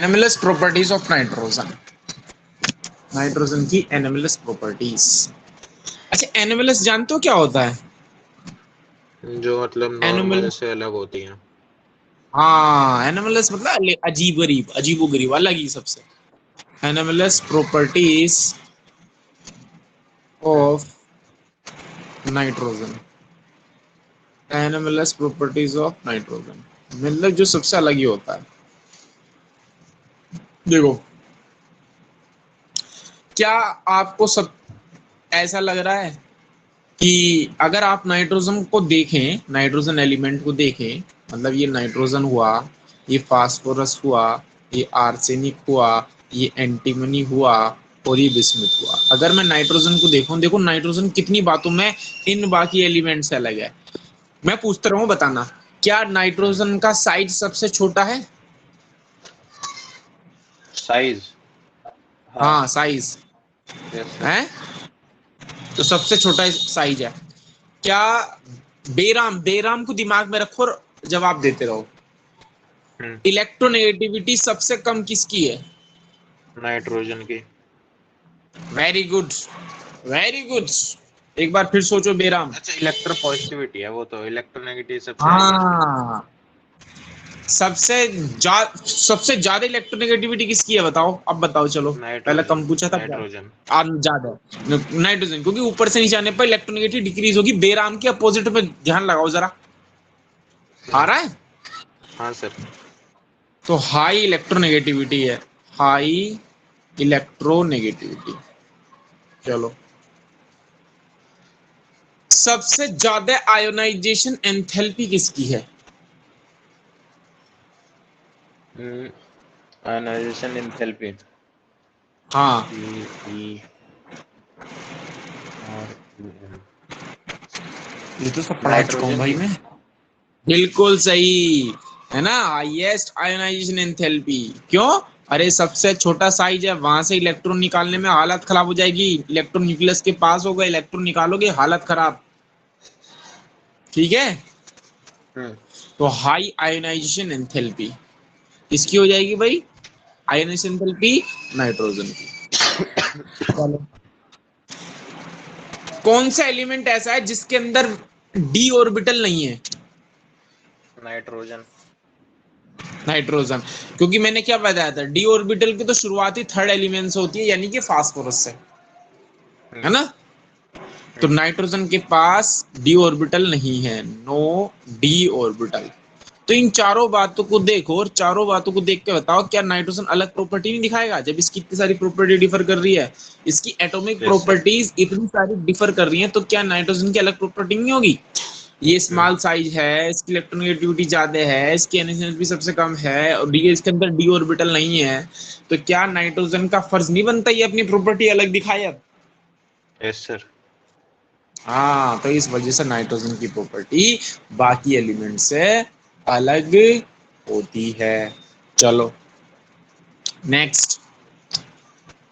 एनामिलस properties of nitrogen, nitrogen की एनामिलस properties. अच्छा, एनामिलस जानते हो क्या होता है? जो मतलब नॉर्मल एनामिलस, से अलग होती हैं। हाँ एनामिलस मतलब अजीब गरीब, अजीबो गरीब, अलग ही सबसे। Anomalous properties hmm, of nitrogen, anomalous properties of nitrogen मतलब जो सबसे अलग ही होता है। देखो, क्या आपको सब ऐसा लग रहा है कि अगर आप नाइट्रोजन को देखें, नाइट्रोजन एलिमेंट को देखें, मतलब ये नाइट्रोजन हुआ, ये फास्फोरस हुआ, ये आर्सेनिक हुआ, ये एंटीमनी हुआ और ये बिस्मुथ हुआ। अगर मैं नाइट्रोजन को देखूं, देखो नाइट्रोजन कितनी बातों में इन बाकी एलिमेंट से अलग है। मैं पूछता रहूं, बताना क्या हम्म। नाइट्रोजन का साइज सबसे छोटा है? साइज। हाँ। हाँ साइज यस सर। है, तो सबसे छोटा साइज है। क्या बेराम, बेराम को दिमाग में रखो और जवाब देते रहो। हम्म। इलेक्ट्रोनेगेटिविटी सबसे कम किसकी है? नाइट्रोजन की। Very good, very good. एक बार फिर सोचो, बेराम। अच्छा, इलेक्ट्रो पॉजिटिविटी है वो, तो इलेक्ट्रोनेगेटिव सबसे हाईएस्ट है। हाँ, सबसे ज्यादा इलेक्ट्रोनेगेटिविटी किसकी है बताओ, अब बताओ चलो। पहले नाइट्रोजन। कम पूछा था, क्या नाइट्रोजन। ज्यादा? नाइट्रोजन, क्योंकि ऊपर से नीचे आने पर इलेक्ट्रोनेगेटिविटी डिक्रीज होगी। बेराम के अपोजिट में ध्यान लगाओ जरा, आ हम्म। रहा है? हाँ सर। तो हाई इलेक्ट्रोनेगेटिविटी है, हाई इलेक्ट्रोनेगेटिविटी। चलो, सबसे ज्यादा आयोनाइजेशन एंथैल्पी किसकी है? Ionisation enthalpy. हाँ, P E R E N. ये तो सब पढ़ा चुका हूँ नाइट्रोजन भाई की। मैं। बिल्कुल सही है ना, हाईएस्ट आयोनाइजेशन एंथैल्पी। क्यों? अरे सबसे छोटा साइज है, वहां से इलेक्ट्रॉन निकालने में हालत खराब हो जाएगी। इलेक्ट्रॉन न्यूक्लियस के पास होगा, इलेक्ट्रॉन निकालोगे, हालत खराब। ठीक है, हम्म। तो हाई आयोनाइजेशन एंथैल्पी किसकी हो जाएगी भाई? आयोनाइजेशन एंथैल्पी नाइट्रोजन की। चलो, कौन सा एलिमेंट ऐसा है जिसके अंदर डी ऑर्बिटल नहीं है? नाइट्रोजन। नाइट्रोजन, क्योंकि मैंने क्या बताया था, डी ऑर्बिटल की तो शुरुआती थर्ड एलिमेंट से होती है, यानी कि फास्फोरस से, है हम्म। ना? तो हम्म। नाइट्रोजन के पास डी ऑर्बिटल नहीं है, नो डी ऑर्बिटल। तो इन चारों बातों को देखो और चारों बातों को देख के बताओ, क्या नाइट्रोजन अलग प्रॉपर्टी नहीं दिखाएगा जब इसकी इतनी सारी प्रॉपर्टी डिफर कर रही है? इसकी एटॉमिक यस सर। प्रॉपर्टीज इतनी सारी डिफर कर रही हैं, तो क्या नाइट्रोजन की अलग प्रॉपर्टी नहीं होगी? ये हम्म। स्मॉल साइज है, इसकी इलेक्ट्रोनेगेटिविटी ज्यादा है, इसकी एनर्जी भी सबसे कम है, और डी इसके अंदर डी ऑर्बिटल नहीं है। तो क्या नाइट्रोजन का फर्ज नहीं बनता ये अपनी प्रॉपर्टी अलग दिखाए अब? Yes sir. हाँ, तो इस वजह से नाइट्रोजन की प्रॉपर्टी बाकी एलिमेंट से अलग होती है। चलो नेक्स्ट।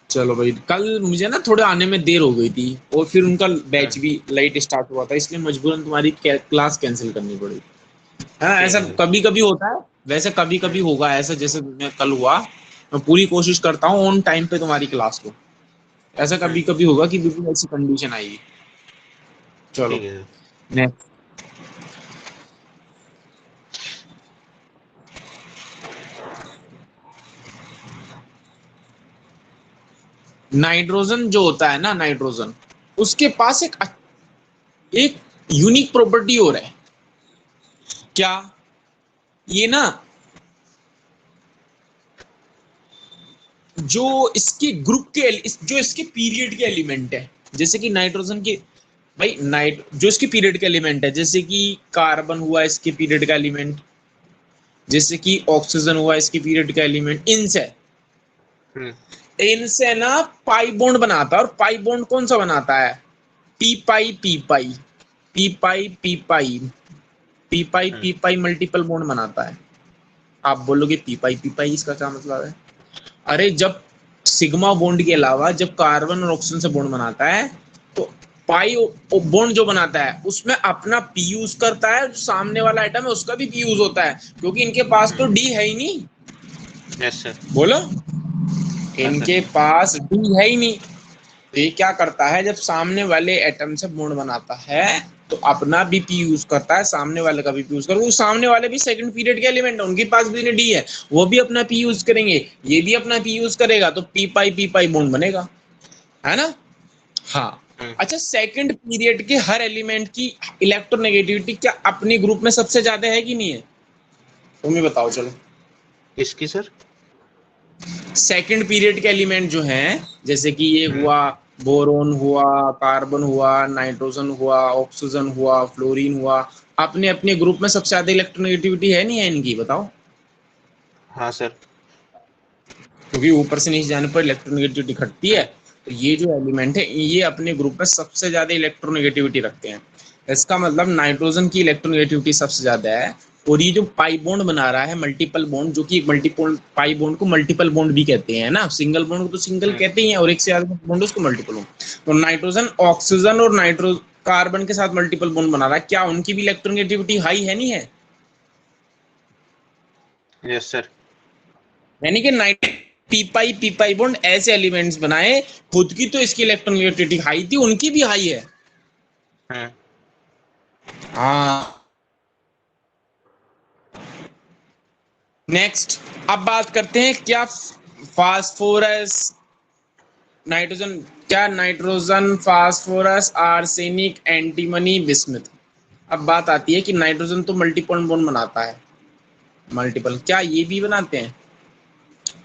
चलो भाई, कल मुझे ना थोड़ा आने में देर हो गई थी, और फिर उनका बैच हम्म। भी लाइट स्टार्ट हुआ था, इसलिए मजबूरन तुम्हारी क्लास कैंसिल करनी पड़ी, है ना? ठीक ऐसा है सर। कभी कभी होता है, वैसे कभी कभी हम्म। होगा ऐसा, जैसे मैं कल हुआ। मैं पूरी कोशिश करता हूँ ऑन टाइम पे तुम्हारी क्लास को, ऐसा कभी हम्म। कभी होगा कि बिल्कुल ऐसी कंडीशन आएगी। चलो ठीक है सर। नेक्स्ट। नाइट्रोजन जो होता है ना, नाइट्रोजन, उसके पास एक यूनिक प्रॉपर्टी और है। क्या? ये ना, जो इसके ग्रुप के जो इसके पीरियड के एलिमेंट है, जैसे कि नाइट्रोजन के, भाई नाइट जो इसके पीरियड का एलिमेंट है, जैसे कि कार्बन हुआ इसके पीरियड का एलिमेंट, जैसे कि ऑक्सीजन हुआ इसके पीरियड का एलिमेंट, हम्म। इनसे ना पाई बॉन्ड बनाता है। और पाई बॉन्ड कौन सा बनाता है? पी पाई पी पाई, पी पाई पी पाई, पी पाई हम्म। पी पाई मल्टीपल बॉन्ड बनाता है। आप बोलोगे पी पाई इसका क्या मतलब है? अरे जब सिग्मा बॉन्ड के अलावा जब कार्बन और ऑक्सीजन से बॉन्ड बनाता है, तो पाई बॉन्ड जो बनाता है उसमें अपना पी यूज करता है, जो सामने वाला आइटम है उसका भी पी यूज होता है, क्योंकि इनके पास तो हम्म। डी है ही नहीं। Yes sir. बोलो, हाँ इनके सर। पास डी है ही नहीं। तो ये क्या करता है, जब सामने वाले एटम से बॉन्ड बनाता है तो अपना भी पी यूज करता है, सामने वाले का भी पी यूज करता है। वो सामने वाले भी सेकंड पीरियड के एलिमेंट है, उनके पास भी डी है, वो भी अपना पी यूज करेंगे, ये भी अपना पी यूज करेगा, तो पी पाई बॉन्ड बनेगा, है ना। हाँ। अच्छा, सेकंड पीरियड के हर एलिमेंट की इलेक्ट्रोनेगेटिविटी क्या अपने ग्रुप में सबसे ज्यादा है कि नहीं है, तुम ही बताओ चलो। किसकी सर? सेकंड पीरियड के एलिमेंट जो हैं, जैसे कि ये हुआ बोरोन हुआ, कार्बन हुआ, नाइट्रोजन हुआ, ऑक्सीजन हुआ, फ्लोरीन हुआ, अपने अपने ग्रुप में सबसे ज्यादा इलेक्ट्रोनेगेटिविटी है नहीं है इनकी, बताओ। हाँ सर। क्योंकि ऊपर से नीचे जाने पर इलेक्ट्रोनेगेटिविटी घटती है, तो ये जो एलिमेंट है ये अपने ग्रुप में सबसे ज्यादा इलेक्ट्रोनेगेटिविटी रखते हैं। इसका मतलब नाइट्रोजन की इलेक्ट्रोनेगेटिविटी सबसे ज्यादा है। और ये जो पाई बॉन्ड बना रहा है, मल्टीपल बॉन्ड, जो कि एक मल्टीपल पाई बॉन्ड को मल्टीपल बॉन्ड भी कहते हैं ना, सिंगल बॉन्ड को तो सिंगल कहते ही हैं, और एक से ज्यादा बॉन्ड उसको मल्टीपल बॉन्ड। तो नाइट्रोजन ऑक्सीजन और नाइट्रो कार्बन के साथ मल्टीपल बॉन्ड बना रहा है, क्या उनकी भी इलेक्ट्रोनेगेटिविटी हाई है नहीं है? Yes sir. यानी कि पी पाई बॉन्ड ऐसे एलिमेंट्स बनाए, खुद की तो इसकी इलेक्ट्रोनेगेटिविटी हाई थी, उनकी भी हाई है। हाँ। नेक्स्ट, अब बात करते हैं क्या फास्फोरस नाइट्रोजन, क्या nitrogen phosphorus arsenic antimony bismuth. अब बात आती है कि नाइट्रोजन तो मल्टीपल बॉन्ड बनाता है, मल्टीपल, क्या ये भी बनाते हैं?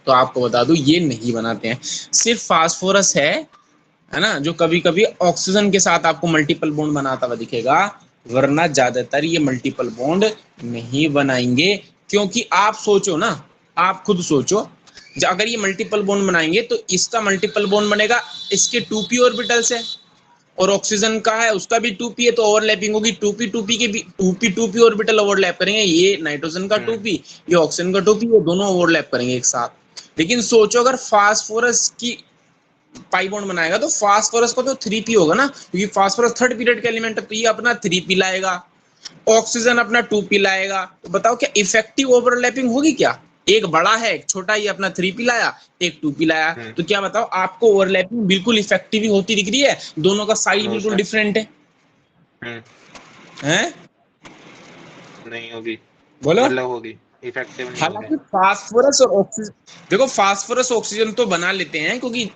तो आपको बता दूं ये नहीं बनाते हैं, सिर्फ फास्फोरस है ना, जो कभी कभी ऑक्सीजन के साथ आपको मल्टीपल बॉन्ड बनाता हुआ दिखेगा, वरना ज्यादातर ये मल्टीपल बॉन्ड नहीं बनाएंगे। क्योंकि आप सोचो ना, आप खुद सोचो, अगर ये मल्टीपल बॉन्ड बनाएंगे तो इसका मल्टीपल बॉन्ड बनेगा इसके 2p ऑर्बिटल से, और ऑक्सीजन का है उसका भी 2p है, तो ओवरलैपिंग होगी, 2p के भी 2p ऑर्बिटल ओवरलैप करेंगे, ये नाइट्रोजन का 2p, ये ऑक्सीजन का 2p, ये दोनों ओवरलैप करेंगे एक साथ। लेकिन सोचो अगर फास्फोरस की पाई बॉन्ड बनाएगा तो फास्फोरस को तो 3p होगा ना, क्योंकि फास्फोरस थर्ड पीरियड का एलिमेंट है, तो ये अपना 3p लाएगा, ऑक्सीजन अपना 2p लाएगा। तो बताओ क्या इफेक्टिव ओवरलैपिंग होगी क्या? एक बड़ा है एक छोटा, ये अपना 3p लाया, एक 2p लाया, तो क्या बताओ आपको ओवरलैपिंग बिल्कुल इफेक्टिव ही होती दिख रही है? दोनों का साइज बिल्कुल डिफरेंट है, हैं? नहीं होगी, बोलो। मतलब होगी, इफेक्टिव नहीं होगी। हालांकि फास्फोरस और ऑक्सीजन, देखो फास्फोरस ऑक्सीजन तो बना लेते हैं, क्योंकि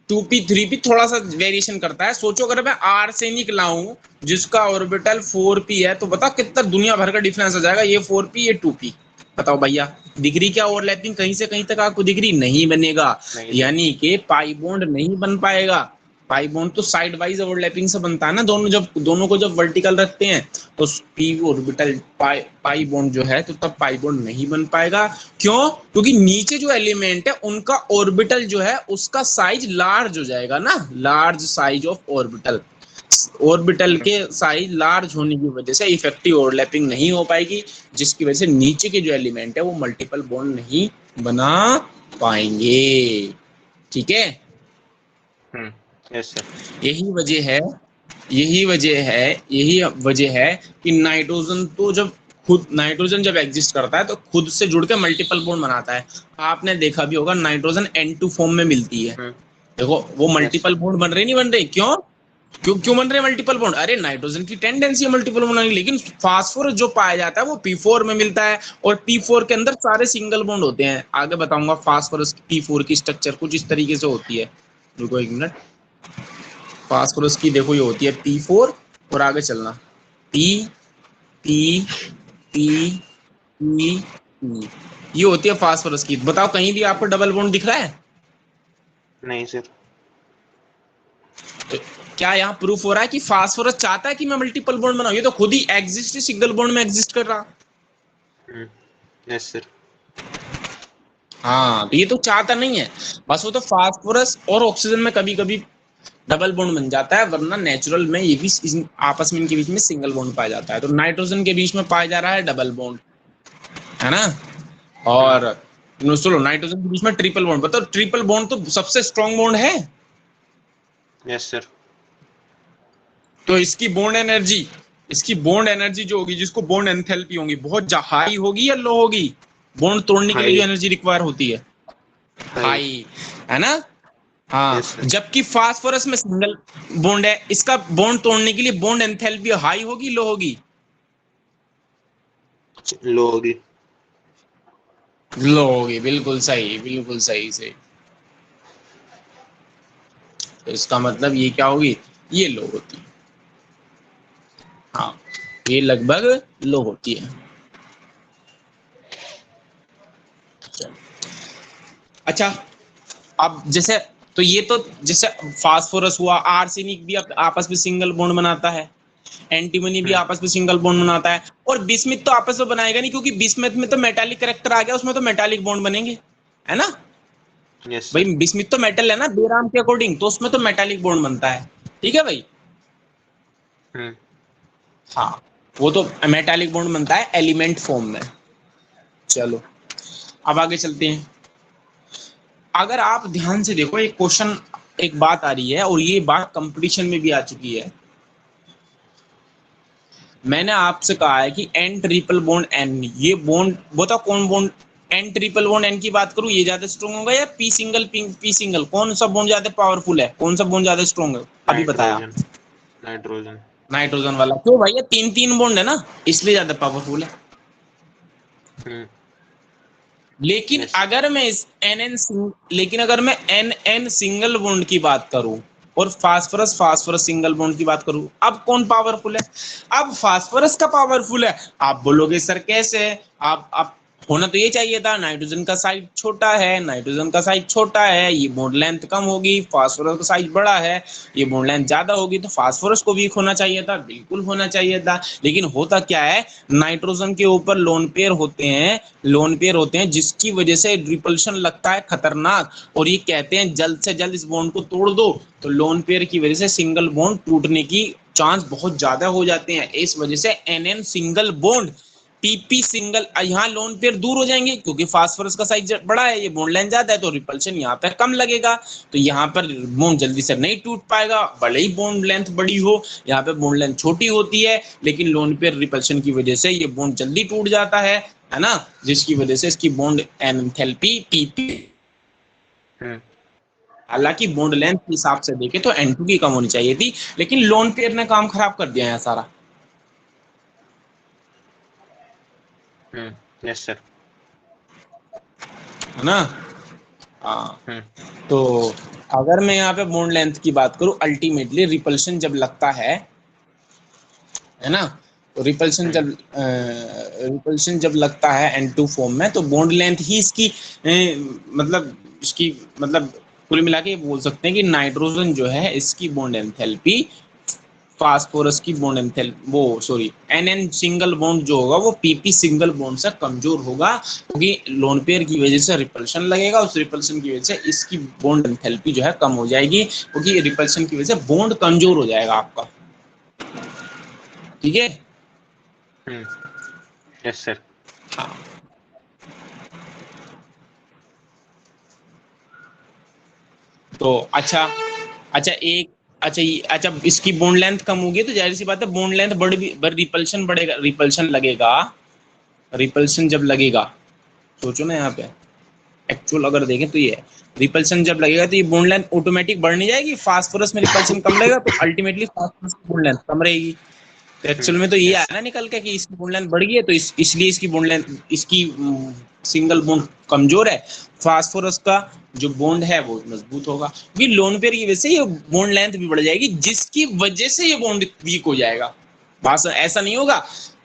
2p 3p थोड़ा सा वेरिएशन करता है। सोचो अगर मैं आर्सेनिक लाऊं जिसका ऑर्बिटल 4p है, तो बता कितना दुनिया भर का डिफरेंस आ जाएगा, ये 4p ये 2p। बताओ भैया, डिग्री क्या ओवरलैपिंग कहीं से कहीं तक आपको डिग्री नहीं बनेगा, यानी कि पाई बॉन्ड नहीं बन पाएगा। पाई बॉन्ड तो साइड वाइज ओवरलैपिंग से बनता है ना, दोनों को जब वर्टिकल रखते हैं तो p ऑर्बिटल पाई बॉन्ड जो है, तो तब पाई बॉन्ड नहीं बन पाएगा। क्यों? क्योंकि नीचे जो एलिमेंट है उनका ऑर्बिटल जो है उसका साइज लार्ज हो जाएगा ना, large size of orbital, orbital के साइज लार्ज होने की वजह से इफेक्टिव ओवरलैपिंग नहीं हो पाएगी, जिसकी वजह से नीचे के जो एलिमेंट है वो मल्टीपल बॉन्ड नहीं बना पाएंगे। ठीक है, यस सर। यही वजह है कि नाइट्रोजन तो नाइट्रोजन जब एग्जिस्ट करता है तो खुद से जुड़ के मल्टीपल बॉन्ड बनाता है। आपने देखा भी होगा नाइट्रोजन N2 फॉर्म में मिलती है, देखो वो मल्टीपल बॉन्ड बन रहे नहीं बन रहे, क्यों क्यों क्यों बन रहे मल्टीपल बॉन्ड? अरे नाइट्रोजन की टेंडेंसी है मल्टीपल बॉन्ड बनाने की, लेकिन फास्फोरस जो पाया जाता है वो P4 में मिलता है, और P4 के अंदर सारे सिंगल बॉन्ड होते हैं। आगे बताऊंगा फास्फोरस की P4 की स्ट्रक्चर कुछ इस तरीके से होती है, रुको एक मिनट। फास्फोरस की देखो ये होती है P4, और आगे चलना P P P P P, ये होती है फास्फोरस की। बताओ कहीं भी आपको डबल बॉन्ड दिख रहा है? नहीं सर। तो क्या यहाँ प्रूफ हो रहा है कि फास्फोरस चाहता है कि मैं मल्टीपल बॉन्ड बनाऊं? ये तो खुद ही एग्जिस्ट सिंगल बॉन्ड में एग्जिस्ट कर रहा। Yes sir. हाँ, तो ये तो चाहता नहीं है, बस वो तो फास्फोरस और ऑक्सीजन में कभी कभी डबल बॉन्ड बन जाता है, वरना नेचुरल में ये भी आपस में इनके बीच में सिंगल बॉन्ड पाया जाता है। तो नाइट्रोजन के बीच में पाया जा रहा है डबल बॉन्ड, है ना, और चलो नाइट्रोजन के बीच में ट्रिपल बॉन्ड। बताओ ट्रिपल बॉन्ड तो सबसे स्ट्रॉन्ग बॉन्ड है। Yes sir. तो इसकी बॉन्ड एनर्जी जो होगी, जिसको बॉन्ड एंथैल्पी होगी, बहुत हाई होगी या लो होगी? बॉन्ड तोड़ने के लिए जो एनर्जी रिक्वायर होती है हाई, है ना। हाँ, यस सर। जबकि फास्फोरस में सिंगल बॉन्ड है, इसका बॉन्ड तोड़ने के लिए बॉन्ड एंथैल्पी हाई होगी लो होगी? लो होगी। लो होगी, बिल्कुल सही, बिल्कुल सही से। तो इसका मतलब ये क्या होगी, ये लो होती है। हाँ, ये लगभग लो होती है। अच्छा, अब जैसे, तो ये तो जैसे फास्फोरस हुआ, आर्सेनिक भी आपस में सिंगल बॉन्ड बनाता है, एंटीमनी भी हम्म। आपस में सिंगल बॉन्ड बनाता है, और बिस्मिथ तो आपस में बनाएगा नहीं, क्योंकि बिस्मिथ में तो मेटालिक करेक्टर आ गया, उसमें तो मेटालिक बॉन्ड बनेंगे, है ना। यस भाई सर। बिस्मिथ तो मेटल है ना बेराम के अकॉर्डिंग, तो उसमें तो मेटालिक बॉन्ड बनता है, ठीक है भाई। हम्म। हाँ, वो तो मेटालिक बॉन्ड बनता है एलिमेंट फॉर्म में। चलो, अब आगे चलते हैं। अगर आप ध्यान से देखो, एक क्वेश्चन, एक बात आ रही है, और ये बात कंपटीशन में भी आ चुकी है। मैंने आपसे कहा है कि एन ट्रिपल बॉन्ड एन, ये बॉन्ड बताओ कौन bond, N triple bond N की बात करूं, ये ज्यादा स्ट्रॉन्ग होगा या पी सिंगल, पी सिंगल, कौन सा बॉन्ड ज्यादा पावरफुल है, कौन सा बॉन्ड ज्यादा स्ट्रॉन्ग है? अभी बताया। नाइट्रोजन। नाइट्रोजन। नाइट्रोजन वाला, क्यों भाई, ये तीन तीन बॉन्ड है ना, इसलिए ज्यादा पावरफुल है। हम्म। लेकिन यस सर। अगर मैं इस एन एन, लेकिन अगर मैं एन एन सिंगल बॉन्ड की बात करूं और फास्फोरस फास्फोरस सिंगल बॉन्ड की बात करूं, अब कौन पावरफुल है? अब फास्फोरस का पावरफुल है। आप बोलोगे सर कैसे? आप होना तो ये चाहिए था, नाइट्रोजन का साइज छोटा है, नाइट्रोजन का साइज छोटा है, ये बॉन्ड लेंथ कम होगी, फास्फोरस का साइज बड़ा है, ये बॉन्ड लेंथ ज्यादा होगी, तो फास्फोरस को वीक होना चाहिए था, बिल्कुल होना चाहिए था। लेकिन होता क्या है, नाइट्रोजन के ऊपर लोन पेयर होते हैं, लोन पेयर होते हैं, जिसकी वजह से रिपल्शन लगता है खतरनाक, और ये कहते हैं जल्द से जल्द इस बॉन्ड को तोड़ दो, तो लोन पेयर की वजह से सिंगल बॉन्ड टूटने की चांस बहुत ज्यादा हो जाते हैं। इस वजह से N N single bond, PP single, यहाँ लोन पेयर दूर हो जाएंगे, क्योंकि फास्फोरस का साइज बड़ा है, ये बॉन्ड लेंथ ज्यादा है, तो रिपल्शन यहाँ पर कम लगेगा, तो यहाँ पर बॉन्ड जल्दी से नहीं टूट पाएगा, भले ही बॉन्ड लेंथ बड़ी हो, यहाँ पे बॉन्ड लेंथ छोटी होती है, लेकिन लोन पेयर रिपल्शन की वजह से ये बॉन्ड जल्दी टूट जाता है ना, जिसकी वजह से इसकी बॉन्ड एंथैल्पी पीपी, हम्म। हालांकि बॉन्ड लेंथ के हिसाब से देखे तो एन टू की कम होनी चाहिए थी, लेकिन लोन पेयर ने काम खराब कर दिया है सारा, यस सर। है ना। हाँ, हम्म। तो अगर मैं यहाँ पे बॉन्ड लेंथ की बात करूं, अल्टीमेटली रिपल्शन जब लगता है ना, तो रिपल्शन जब लगता है N2 फॉर्म में, तो बॉन्ड लेंथ ही इसकी मतलब इसकी मतलब कुल मिला के बोल सकते हैं कि नाइट्रोजन जो है इसकी बॉन्ड एंथैल्पी फास्फोरस की बॉन्ड एंथैल्पी, वो sorry, N N single bond जो होगा वो पीपी सिंगल बॉन्ड से कमजोर होगा, क्योंकि लोन पेयर की वजह से रिपल्शन लगेगा, उस रिपल्शन की वजह से इसकी बॉन्ड एंथैल्पी जो है कम हो जाएगी, क्योंकि रिपल्शन की वजह से बॉन्ड कमजोर हो जाएगा आपका, ठीक है। Yes sir. हाँ, तो अच्छा, अच्छा इसकी बॉन्ड लेंथ कम होगी, तो जाहिर सी बात है बॉन्ड लेंथ रिपल्शन बढ़ेगा, रिपल्शन लगेगा, रिपल्शन जब लगेगा, सोचो ना यहाँ पे, एक्चुअल अगर देखें तो ये है, रिपल्शन जब लगेगा तो ये बॉन्ड लेंथ ऑटोमेटिक बढ़ नहीं जाएगी, फास्फोरस में रिपल्शन कम लगेगा तो अल्टीमेटली फास्फोरस की बॉन्ड लेंथ कम रहेगी, तो एक्चुअल में तो ये यस। आया ना निकल के कि इसकी बॉन्ड लेंथ बढ़ गई है, तो इसलिए इसकी बॉन्ड लेंथ, इसकी सिंगल बॉन्ड कमजोर है, फास्फोरस का जो बॉन्ड है वो मजबूत होगा, क्योंकि लोन पेयर की वजह से ये बॉन्ड लेंथ भी बढ़ जाएगी, जिसकी वजह से ये बॉन्ड वीक हो जाएगा। बस ऐसा नहीं होगा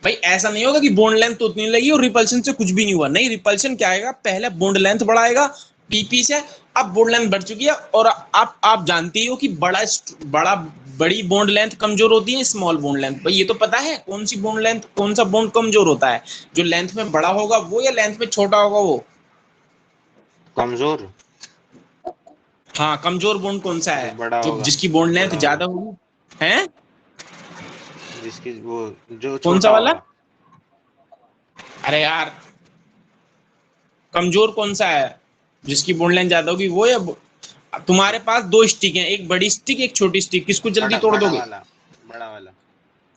भाई, ऐसा नहीं होगा कि बॉन्ड लेंथ तो उतनी लगी और रिपल्शन से कुछ भी नहीं हुआ, नहीं, रिपल्शन क्या आएगा, पहले बॉन्ड लेंथ बढ़ाएगा पीपी से, अब बॉन्ड लेंथ बढ़ चुकी है, और आप जानते ही हो कि बड़ा बड़ी बॉन्ड लेंथ कमजोर होती है स्मॉल बॉन्ड लेंथ, भाई ये तो पता है कौन सी बॉन्ड लेंथ, कौन सा बॉन्ड कमजोर होता है, जो लेंथ में बड़ा होगा वो या लेंथ में छोटा होगा वो? कमजोर। हाँ, कमजोर बॉन्ड कौन सा जो है? बड़ा जो होगा। जिसकी बॉन्ड लेंथ बड़ा ज्यादा होगा। होगी, है जिसकी वो जो कौन सा छोटा वाला? होगा। अरे यार, कमजोर कौन सा है, जिसकी बॉन्ड लेंथ ज्यादा होगी वो, या तुम्हारे पास दो स्टिक हैं, एक बड़ी स्टिक एक छोटी स्टिक, किसको जल्दी बड़ा तोड़ बड़ा दोगे? वाला। बड़ा वाला।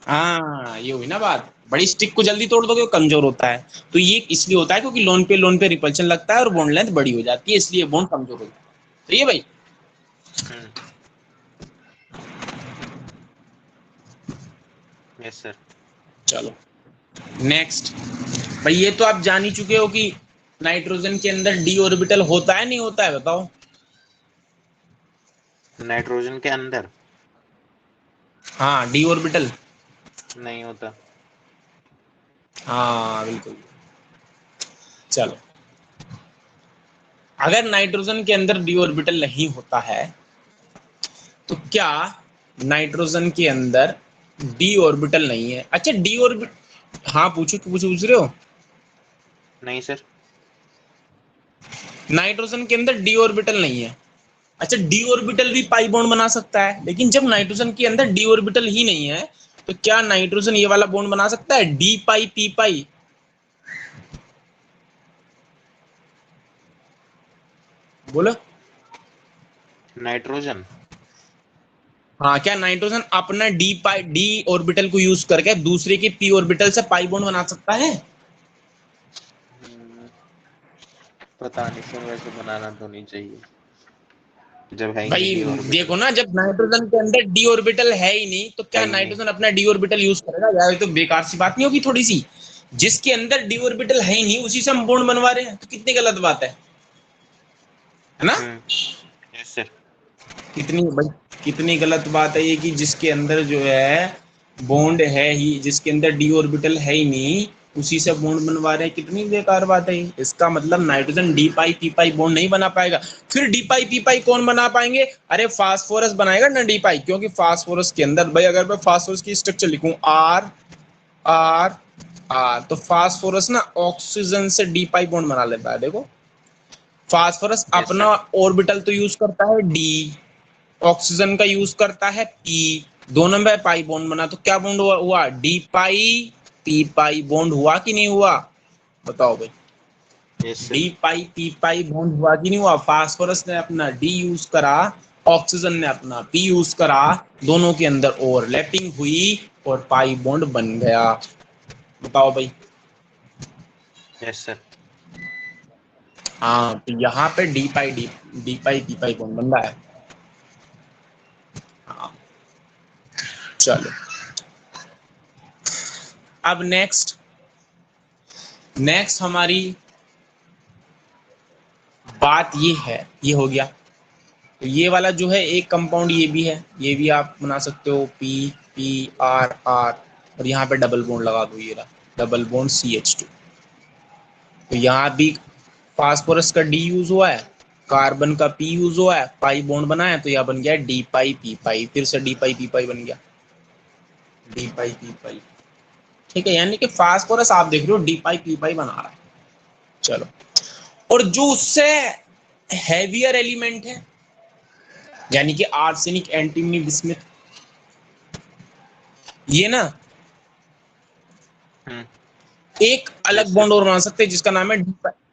हाँ, ये हुई ना बात। बड़ी स्टिक को जल्दी तोड़ दोगे वो कमजोर होता है। तो ये इसलिए होता है क्योंकि लोन पे रिपल्शन लगता है और बॉन्ड लेंथ बड़ी हो जाती है, इसलिए बॉन्ड कमजोर हो जाता है। सही है भाई। हम्म। Yes sir. चलो नेक्स्ट। भाई ये तो आप जान ही चुके हो कि नाइट्रोजन के अंदर डी ऑर्बिटल होता है नहीं होता है, बताओ। नाइट्रोजन के अंदर हाँ, डी ऑर्बिटल। नहीं होता। हाँ बिल्कुल। चलो, अगर नाइट्रोजन के अंदर डी ऑर्बिटल नहीं होता है तो क्या नाइट्रोजन के अंदर डी ऑर्बिटल नहीं है? अच्छा, डी ऑर्बिट, हाँ पूछो, पूछ रहे हो। नहीं सर। नाइट्रोजन के अंदर डी ऑर्बिटल नहीं है। अच्छा, डी ऑर्बिटल भी पाई बॉन्ड बना सकता है, लेकिन जब नाइट्रोजन के अंदर डी ऑर्बिटल ही नहीं है तो क्या नाइट्रोजन ये वाला बॉन्ड बना सकता है, डी पाई पी पाई? बोलो। नाइट्रोजन हाँ, क्या नाइट्रोजन अपना डी ऑर्बिटल को यूज करके दूसरे के पी ऑर्बिटल से पाई बॉन्ड बना सकता है? पता नहीं सर, वैसे बनाना तो नहीं चाहिए जब है ही नहीं भाई डी ऑर्बिटल। देखो ना, जब नाइट्रोजन के अंदर डी ऑर्बिटल है ही नहीं तो है क्या ही नहीं। नाइट्रोजन अपना डी ऑर्बिटल यूज करेगा यार? ये तो बेकार सी बात नहीं होगी थोड़ी सी? जिसके अंदर डी ऑर्बिटल है ही नहीं उसी से हम बॉन्ड बनवा रहे हैं, तो कितनी गलत बात है ना? हम्म। Yes sir. कितनी भाई, कितनी गलत बात है ये कि जिसके अंदर जो है बॉन्ड है ही, जिसके अंदर डी ऑर्बिटल है ही नहीं उसी से बॉन्ड बनवा रहे हैं, कितनी बेकार बात है ये। इसका मतलब nitrogen D pi P pi bond नहीं बना पाएगा। फिर डी पाई पी पाई कौन बना पाएंगे? अरे फास्फोरस बनाएगा ना डी पाई, क्योंकि फास्फोरस के अंदर भाई, अगर मैं फास्फोरस की स्ट्रक्चर लिखूं आर आर आर, तो फास्फोरस ना ऑक्सीजन से डी पाई बॉन्ड बना लेता है, देखो। फास्फोरस यस अपना सर। ऑर्बिटल तो यूज करता है डी, ऑक्सीजन का यूज करता है पी, दोनों में पाई बॉन्ड बना, तो क्या बॉन्ड हुआ? D pi P pi bond हुआ कि नहीं हुआ? बताओ भाई। Yes D sir. Pi P pi bond हुआ कि नहीं हुआ? फास्फोरस ने अपना डी यूज करा, ऑक्सीजन ने अपना पी यूज करा, दोनों के अंदर ओवरलैपिंग हुई और पाई बॉन्ड बन गया। बताओ भाई। Yes sir. हाँ, तो यहाँ पे D pi P pi bond बन रहा है। हाँ, चलो। अब नेक्स्ट हमारी बात ये है, ये हो गया। तो ये वाला जो है एक कंपाउंड ये भी है, ये भी आप बना सकते हो, पी पी आर आर, और यहाँ पे डबल बॉन्ड लगा दो, ये रहा डबल बॉन्ड CH2। तो यहाँ भी फास्फोरस का डी यूज हुआ है, कार्बन का पी यूज हुआ है, पाई बॉन्ड बना है, तो यह बन गया डी पाई पी पाई, फिर से डी पाई पी पाई बन गया, डी पाई पी पाई। ठीक है, यानी कि फास्फोरस आप देख रहे हो डी पाई पी पाई बना रहा है। चलो, और जो उससे हैवियर एलिमेंट है, यानी कि आर्सेनिक, एंटीमनी, बिस्मिथ, ये ना हम्म। एक अलग यस सर। बॉन्ड और बना सकते हैं जिसका नाम है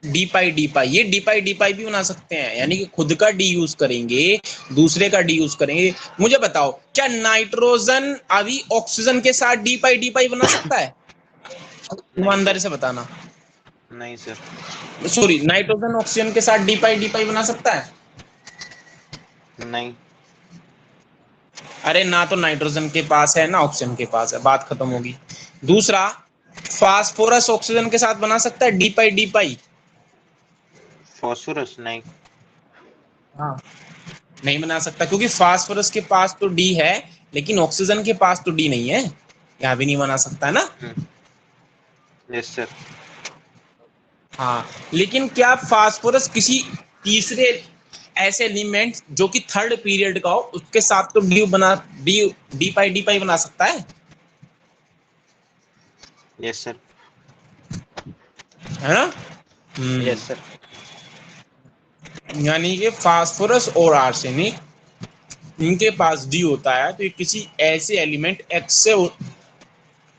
डी पाई डी पाई। ये डी पाई भी बना सकते हैं, यानी कि खुद का डी यूज करेंगे, दूसरे का डी यूज करेंगे। मुझे बताओ, क्या नाइट्रोजन अभी ऑक्सीजन के साथ डी पाई बना सकता है? नहीं ईमानदारी सर। से बताना। नहीं सर। सॉरी, नाइट्रोजन ऑक्सीजन के साथ डी पाई बना सकता है? नहीं। अरे ना, तो नाइट्रोजन के पास है ना ऑक्सीजन के पास है, बात खत्म होगी। दूसरा, फास्फोरस ऑक्सीजन के साथ बना सकता है डी पाई? फॉस्फोरस नहीं। हाँ, नहीं बना सकता, क्योंकि फास्फोरस के पास तो डी है लेकिन ऑक्सीजन के पास तो डी नहीं है, यहाँ भी नहीं बना सकता है ना। Yes sir. हाँ, लेकिन क्या फास्फोरस किसी तीसरे ऐसे एलिमेंट जो कि थर्ड पीरियड का हो उसके साथ तो डी डी पाई बना सकता यस सर। है ना? Yes sir. यानी कि फास्फोरस और आर्सेनिक, इनके पास डी होता है, तो ये किसी ऐसे एलिमेंट एक्स से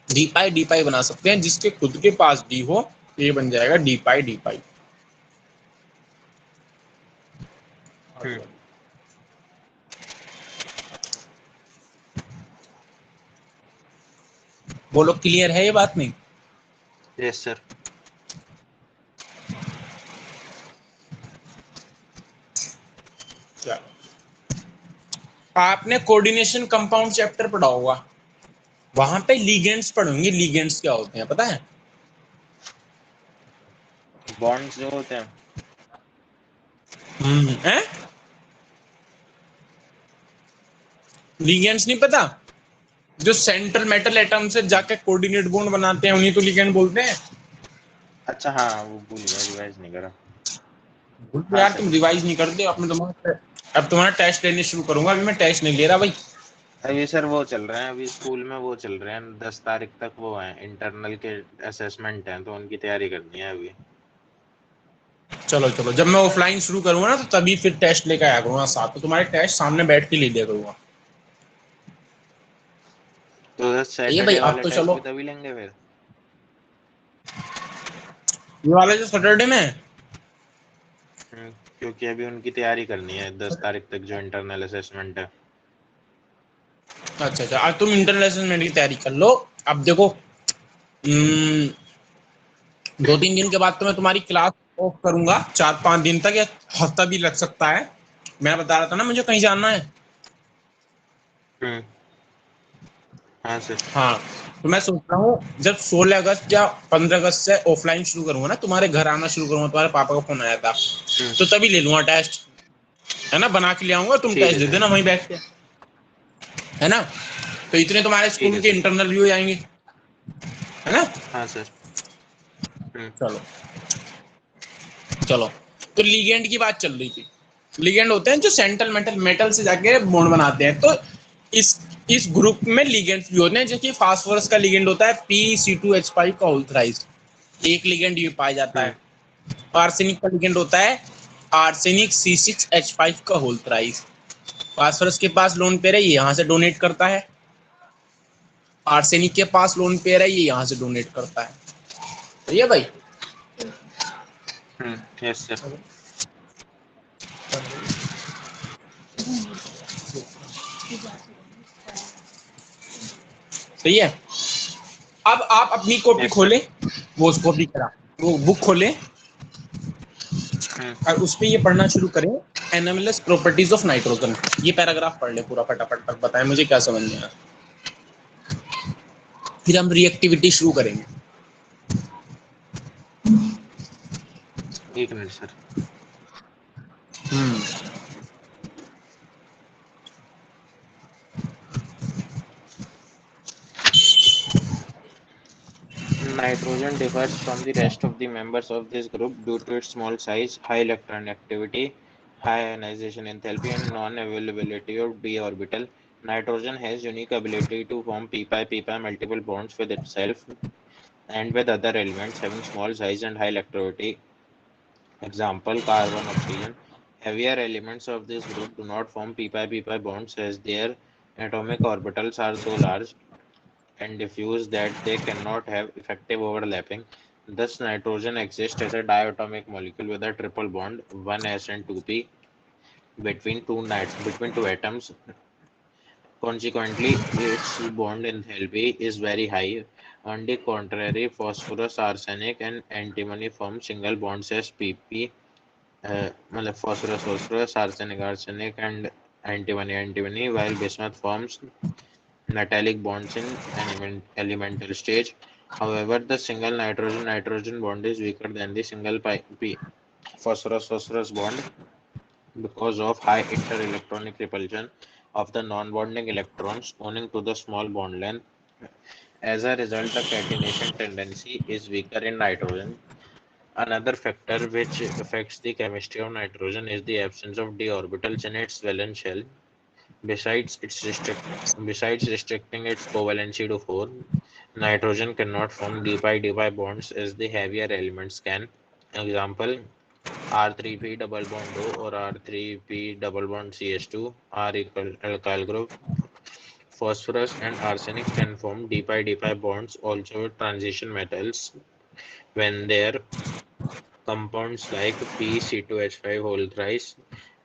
डी पाई बना सकते हैं जिसके खुद के पास डी हो, तो ये बन जाएगा डी पाई। बोलो क्लियर है ये बात नहीं? Yes sir. क्या आपने कोऑर्डिनेशन कंपाउंड चैप्टर पढ़ा होगा, वहां पे लीगेंड्स पढ़ेंगे। लीगेंड्स क्या होते हैं पता है? बॉन्ड्स जो होते हैं। हैं? लीगेंड्स नहीं पता? जो सेंट्रल मेटल एटम से जाके कोऑर्डिनेट बॉन्ड बनाते हैं उन्हीं तो लीगेंड बोलते हैं। अच्छा हाँ, वो भूल गया, रिवाइज नहीं करा। हाँ यार सर। तुम रिवाइज नहीं करते अपने तुम्हारा। अब तुम्हारा टेस्ट लेने शुरू करूंगा, अभी मैं टेस्ट नहीं ले रहा भाई। अभी सर वो चल रहे हैं, अभी स्कूल में वो चल रहे हैं, 10 तारीख तक वो है, इंटरनल के असेसमेंट हैं, तो उनकी तैयारी करनी है अभी। चलो चलो, जब मैं ऑफलाइन शुरू करूंगा ना तो तभी फिर टेस्ट लेकर आया करूंगा साथ, तो तुम्हारे टेस्ट सामने बैठ के ले लिया करूंगा। तो ये भाई सैटरडे अब वाले तो टेस्ट चलो, भी तभी लेंगे फिर। ये वाला जो सैटरडे में है। क्योंकि अभी उनकी तैयारी करनी है 10 तारीख तक, जो इंटरनल असेसमेंट है। अच्छा अच्छा, आज तुम इंटरनल असेसमेंट की तैयारी कर लो। अब देखो, 2-3 दिन के बाद तो मैं तुम्हारी क्लास ऑफ करूंगा, 4-5 दिन तक, या हफ्ता भी लग सकता है। मैं बता रहा था ना मुझे कहीं जाना है। हम्म। हाँ सर। हाँ, तो मैं सोच रहा हूँ जब 16 अगस्त या 15 अगस्त से ऑफलाइन शुरू करूंगा ना, तुम्हारे घर आना शुरू करूंगा, तुम्हारे पापा का फोन आया था, हम्म। तो तभी ले लूंगा टेस्ट। है ना, बना के ले आऊंगा, तुम ठीक टेस्ट है दे सर। देना वहीं बैठ के। है ना, तो इतने तुम्हारे ठीक स्कूल है के सर। इंटरनल भी हो जाएंगे। है ना। हाँ सर। चलो चलो, तो लीगेंड की बात चल रही थी। लीगेंड होते हैं जो सेंट्रल मेटल मेटल से जाके बॉन्ड बनाते हैं। तो इस ग्रुप में लीगेंड्स भी होते हैं, जैसे फास्फोरस का लीगेंड होता है Pc2H5 का होल थ्राइस, एक लीगेंड ये पाया जाता है। आर्सेनिक का लिगेंड होता है आर्सेनिक C6H5 का होल थ्राइस। फास्फोरस के पास लोन पेयर है, ये यहाँ से डोनेट करता है। आर्सेनिक के पास लोन पेयर है, ये यहाँ से डोनेट करता है। सही है भाई। Yes sir. सही है। अब आप अपनी कॉपी यस सर। खोले, वो उस कॉपी करा, वो बुक खोले, और उस पर ये पढ़ना शुरू करें, एनालिसिस प्रॉपर्टीज ऑफ नाइट्रोजन। ये पैराग्राफ पढ़ ले पूरा फटाफट, तक बताएं मुझे क्या समझ में आया। फिर हम रिएक्टिविटी शुरू करेंगे। एक minute sir. Nitrogen differs from the rest of the members of this group due to its small size, high electron activity, high ionization enthalpy, and non-availability of d orbital. Nitrogen has unique ability to form p-pi multiple bonds with itself and with other elements having small size and high electronegativity. Example: carbon, oxygen. Heavier elements of this group do not form p-pi bonds as their atomic orbitals are so large and diffuse that they cannot have effective overlapping. Thus, nitrogen exists as a diatomic molecule with a triple bond, 1s and 2p, between two atoms. Consequently, its bond enthalpy is very high. On the contrary, phosphorus, arsenic, and antimony form single bonds as pp. मतलब phosphorus, arsenic, and antimony, while bismuth forms metallic bonds in elemental stage. However, the single nitrogen bond is weaker than the single phosphorus bond because of high interelectronic repulsion of the non-bonding electrons owing to the small bond length. As a result, the catenation tendency is weaker in nitrogen. Another factor which affects the chemistry of nitrogen is the absence of d orbitals in its valence shell. Besides restricting its covalency to 4, nitrogen cannot form d-pi bonds as the heavier elements can. Example: R3p double bond O or R3p double bond CH2 are equal alkyl group. Phosphorus and arsenic can form d-pi bonds also with transition metals when their compounds like PC2H5 whole thrice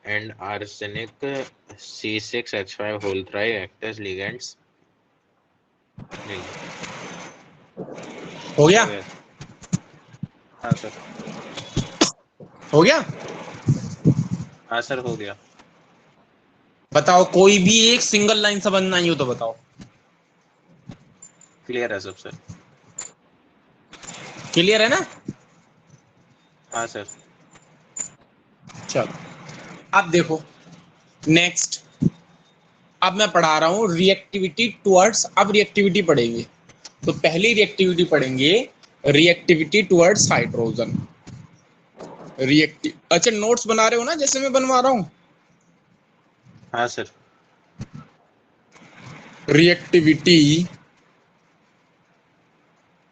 and arsenic C6H5 whole thrice act as ligands. हो गया? हो गया। हाँ sir. हो गया? हाँ sir हो गया। बताओ, कोई भी एक सिंगल लाइन समझ ना आई हो तो बताओ। क्लियर है सब सर। क्लियर है ना? हाँ सर। चलो अब देखो, नेक्स्ट। अब मैं पढ़ा रहा हूं रिएक्टिविटी टुवर्ड्स, अब रिएक्टिविटी पढ़ेंगे। तो पहली रिएक्टिविटी पढ़ेंगे, रिएक्टिविटी टुवर्ड्स हाइड्रोजन। रिएक्टिव, अच्छा नोट्स बना रहे हो ना जैसे मैं बनवा रहा हूं? हाँ sir. Reactivity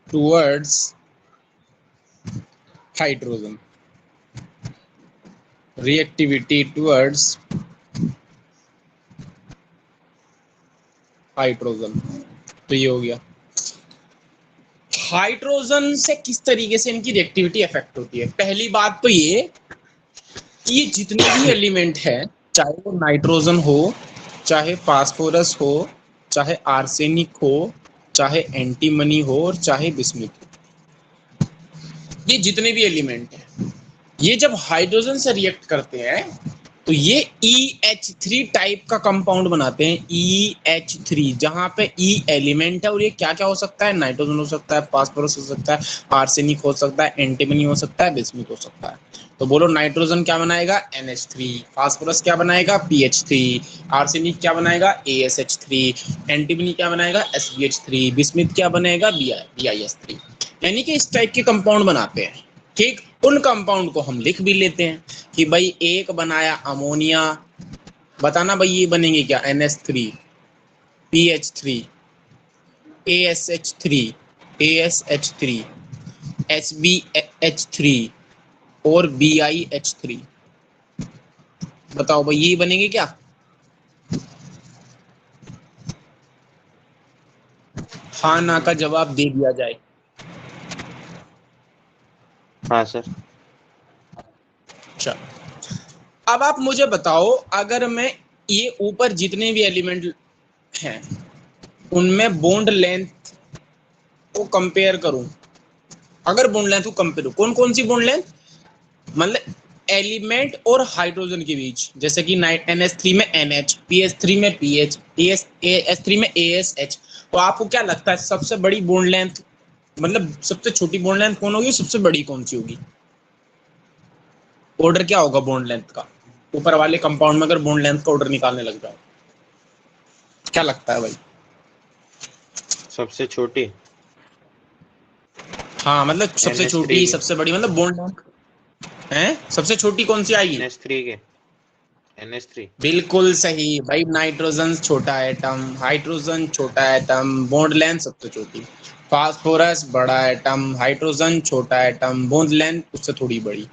towards hydrogen, reactivity towards hydrogen. तो ये हो गया। हाइड्रोजन से किस तरीके से इनकी रिएक्टिविटी अफेक्ट होती है। पहली बात तो ये कि ये जितने भी एलिमेंट हैं, चाहे वो नाइट्रोजन हो, चाहे फास्फोरस हो, चाहे आर्सेनिक हो, चाहे एंटीमनी हो और चाहे बिस्मुथ हो, ये जितने भी एलिमेंट हैं, ये जब हाइड्रोजन से रिएक्ट करते हैं तो ये EH3 टाइप का कंपाउंड बनाते हैं। EH3, जहां पे E एलिमेंट है और ये क्या क्या हो सकता है, नाइट्रोजन हो सकता है, फास्फोरस हो सकता है, आर्सेनिक हो सकता है, एंटीमनी हो सकता है, बिस्मुथ हो सकता है। तो बोलो, नाइट्रोजन क्या बनाएगा, NH3, फास्फोरस क्या बनाएगा, PH3, आर्सेनिक क्या बनाएगा, ASH3, एंटीमनी क्या बनाएगा, SBH3, बिस्मुथ क्या बनेगा, BIS3। यानी कि इस टाइप के कंपाउंड बनाते हैं। ठीक, उन कंपाउंड को हम लिख भी लेते हैं कि भाई एक बनाया अमोनिया, बताना भाई ये बनेंगे क्या, NH3, PH3, ASH3, ASH3, SBH3 और BIH3। बताओ भाई ये बनेंगे क्या? हाँ ना का जवाब दे दिया जाए। हाँ सर। चलो अब आप मुझे बताओ, अगर मैं ये ऊपर जितने भी एलिमेंट हैं उनमें बॉन्ड लेंथ को कंपेयर करूं, अगर बॉन्ड लेंथ को कंपेयर, कौन कौन सी बॉन्ड लेंथ, मतलब एलिमेंट और हाइड्रोजन के बीच, जैसे कि NH3 में NH, PH3 में PH, AS3 में ASH, तो आपको क्या लगता है सबसे बड़ी बॉन्ड लेंथ, मतलब सबसे छोटी बॉन्ड लेंथ कौन होगी, सबसे बड़ी कौन सी होगी? ऑर्डर क्या होगा बॉन्ड लेंथ का, ऊपर वाले कंपाउंड में अगर बॉन्ड लेंथ का ऑर्डर निकालने लग जाओ, क्या लगता है भाई? सबसे छोटी हाँ मतलब सबसे NH3 छोटी के। सबसे बड़ी, मतलब बॉन्ड लेंथ है, सबसे छोटी कौन सी आएगी? NH3 के। NH3। बिल्कुल सही भाई, नाइट्रोजन छोटा एटम, हाइड्रोजन छोटा एटम, बॉन्ड लेंथ सबसे छोटी। फास्फोरस बड़ा एटम, हाइड्रोजन छोटा एटम, बॉन्ड लेंथ उससे थोड़ी बड़ी,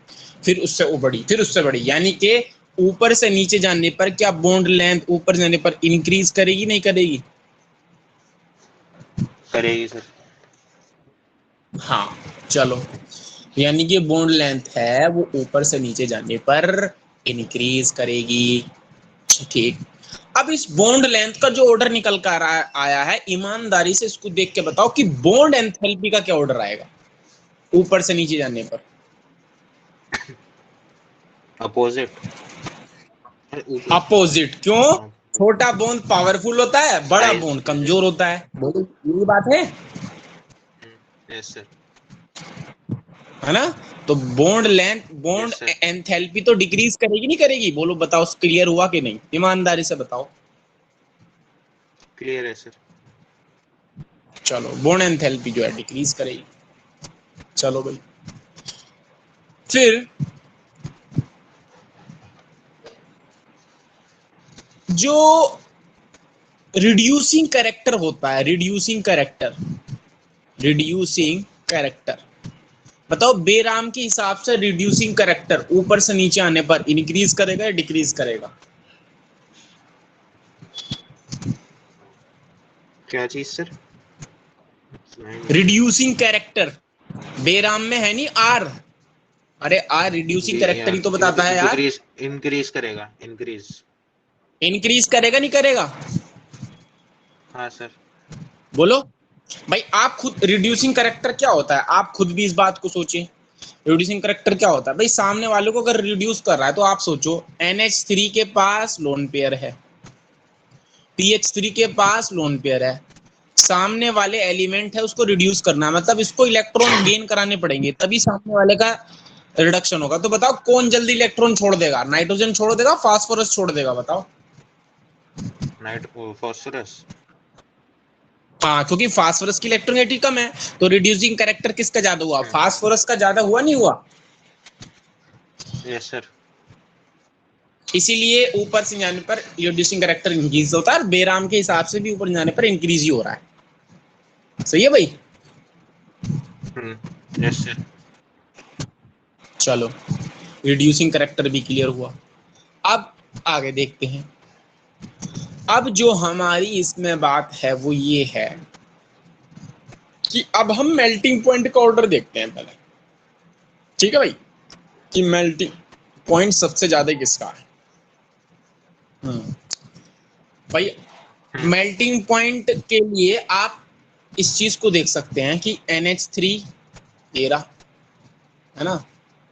फिर उससे वो बड़ी, फिर उससे बड़ी। यानी कि ऊपर से नीचे जाने पर क्या बॉन्ड लेंथ ऊपर जाने पर इंक्रीज करेगी नहीं करेगी? करेगी सर। हाँ चलो, यानी कि बॉन्ड लेंथ है वो ऊपर से नीचे जाने पर इंक्रीज करेगी। ठीक, अब इस बॉन्ड लेंथ का जो ऑर्डर निकल कर आया है, ईमानदारी से इसको देख के बताओ कि बॉन्ड एंथैल्पी का क्या ऑर्डर आएगा ऊपर से नीचे जाने पर? अपोजिट। अपोजिट क्यों? छोटा बॉन्ड पावरफुल होता है, बड़ा साइज बॉन्ड की वजह कमजोर से। होता है। बोलो यही बात यस सर। है ना? तो bond length, bond yes sir. Enthalpy तो डिक्रीज करेगी नहीं करेगी? बोलो बताओ, क्लियर हुआ कि नहीं, ईमानदारी से बताओ। क्लियर है सर। चलो, बॉन्ड एंथैल्पी जो है डिक्रीज करेगी। चलो भाई, फिर जो रिड्यूसिंग कैरेक्टर होता है, रिड्यूसिंग कैरेक्टर, रिड्यूसिंग कैरेक्टर, बताओ बेराम के हिसाब से रिड्यूसिंग कैरेक्टर ऊपर से नीचे आने पर इंक्रीज करेगा या डिक्रीज करेगा? क्या चीज सर? सुनाई नहीं दिया। रिड्यूसिंग कैरेक्टर बेराम में है नहीं, आर, अरे आर रिड्यूसिंग कैरेक्टर ही तो बताता है यार। डिक्रीज इंक्रीज करेगा इंक्रीज। इंक्रीज करेगा नहीं करेगा? हाँ सर। बोलो। भाई आप खुद, रिड्यूसिंग करेक्टर क्या होता है, आप खुद भी इस बात को सोचें। रिड्यूसिंग करेक्टर क्या होता है भाई, सामने वाले को अगर रिड्यूस कर रहा है तो आप सोचो NH3 के पास लोन पेयर है, PH3 के पास लोन पेयर है, सामने वाले एलिमेंट है उसको रिड्यूस करना है, मतलब इसको इलेक्ट्रॉन गेन कराने पड़ेंगे तभी सामने वाले का रिडक्शन होगा। तो बताओ कौन जल्दी इलेक्ट्रॉन छोड़ देगा, नाइट्रोजन छोड़ देगा, फास्फोरस छोड़ देगा, बताओ। फॉस्फोरस। हाँ, क्योंकि फास्फोरस की इलेक्ट्रोनेगेटिविटी कम है, तो रिड्यूसिंग कैरेक्टर किसका ज्यादा हुआ, फास्फोरस का ज्यादा हुआ, नहीं हुआ? Yes sir. इसीलिए ऊपर से जाने पर रिड्यूसिंग कैरेक्टर इंक्रीज होता है, और बेराम के हिसाब से भी ऊपर जाने पर इंक्रीज ही हो रहा है। सही है भाई? Yes sir. चलो, रिड्यूसिंग कैरेक्टर भी क्लियर हुआ। अब आगे देखते हैं। अब जो हमारी इसमें बात है वो ये है कि अब हम मेल्टिंग पॉइंट का ऑर्डर देखते हैं पहले, ठीक है भाई, कि मेल्टिंग पॉइंट सबसे ज्यादा किसका है। भाई मेल्टिंग पॉइंट के लिए आप इस चीज को देख सकते हैं कि NH3 13 है ना,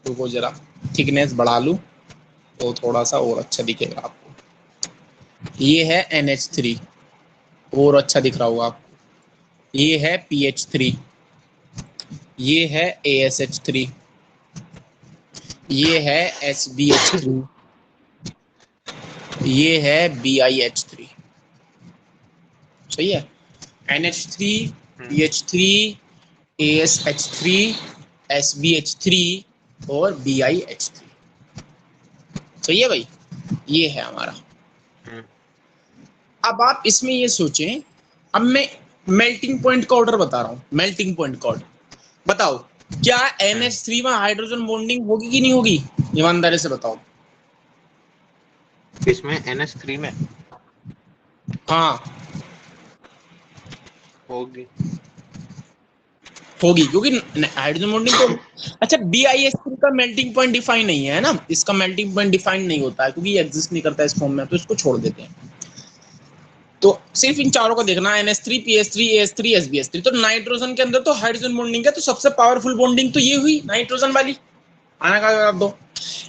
तो वो जरा थिकनेस बढ़ा लूं तो थोड़ा सा और अच्छा दिखेगा आपको। ये है NH3, और अच्छा दिख रहा होगा आपको। ये है PH3, ये है ASH3, ये है SBH3, ये है BiH3। सही है? NH3, PH3, ASH3, SBH3 और BiH3। सही है भाई? ये है हमारा। अब आप इसमें ये सोचें, अब मैं मेल्टिंग पॉइंट का ऑर्डर बता रहा हूं, मेल्टिंग पॉइंट का ऑर्डर बताओ, क्या NH3 में हाइड्रोजन बॉन्डिंग होगी कि नहीं होगी? ईमानदारी से बताओ। इसमें NH3 में हाँ होगी। होगी, क्योंकि हाइड्रोजन बॉन्डिंग तो, अच्छा BiH3 का मेल्टिंग पॉइंट डिफाइन नहीं है ना, इसका मेल्टिंग पॉइंट डिफाइन नहीं होता है क्योंकि ये एग्जिस्ट नहीं करता इस फॉर्म में, तो इसको छोड़ देते हैं। तो सिर्फ इन चारों को देखना, NH3, PH3, AS3, SBH3। तो नाइट्रोजन के अंदर तो हाइड्रोजन बॉन्डिंग है, तो सबसे पावरफुल बॉन्डिंग तो ये हुई नाइट्रोजन वाली, आना का जवाब दो।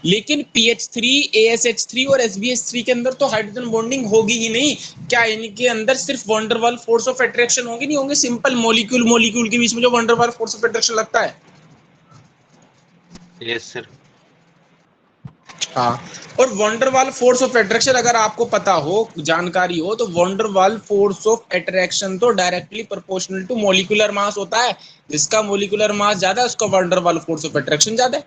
लेकिन PH3, ASH3 और SBH3 के अंदर तो हाइड्रोजन बॉन्डिंग होगी ही नहीं। क्या इनके अंदर सिर्फ वंडरवाल फोर्स ऑफ अट्रैक्शन होगी? नहीं होंगे, सिंपल मॉलिक्यूल मॉलिक्यूल के बीच में जो वंडरवाल फोर्स ऑफ अट्रैक्शन लगता है। Yes sir. हाँ, और वंडरवाल फोर्स ऑफ अट्रैक्शन अगर आपको पता हो, जानकारी हो, तो वंडरवाल फोर्स ऑफ अट्रैक्शन तो directly proportional to molecular mass होता है। जिसका मॉलिक्यूलर मास ज्यादा है उसका वंडरवाल फोर्स ऑफ अट्रैक्शन ज्यादा है।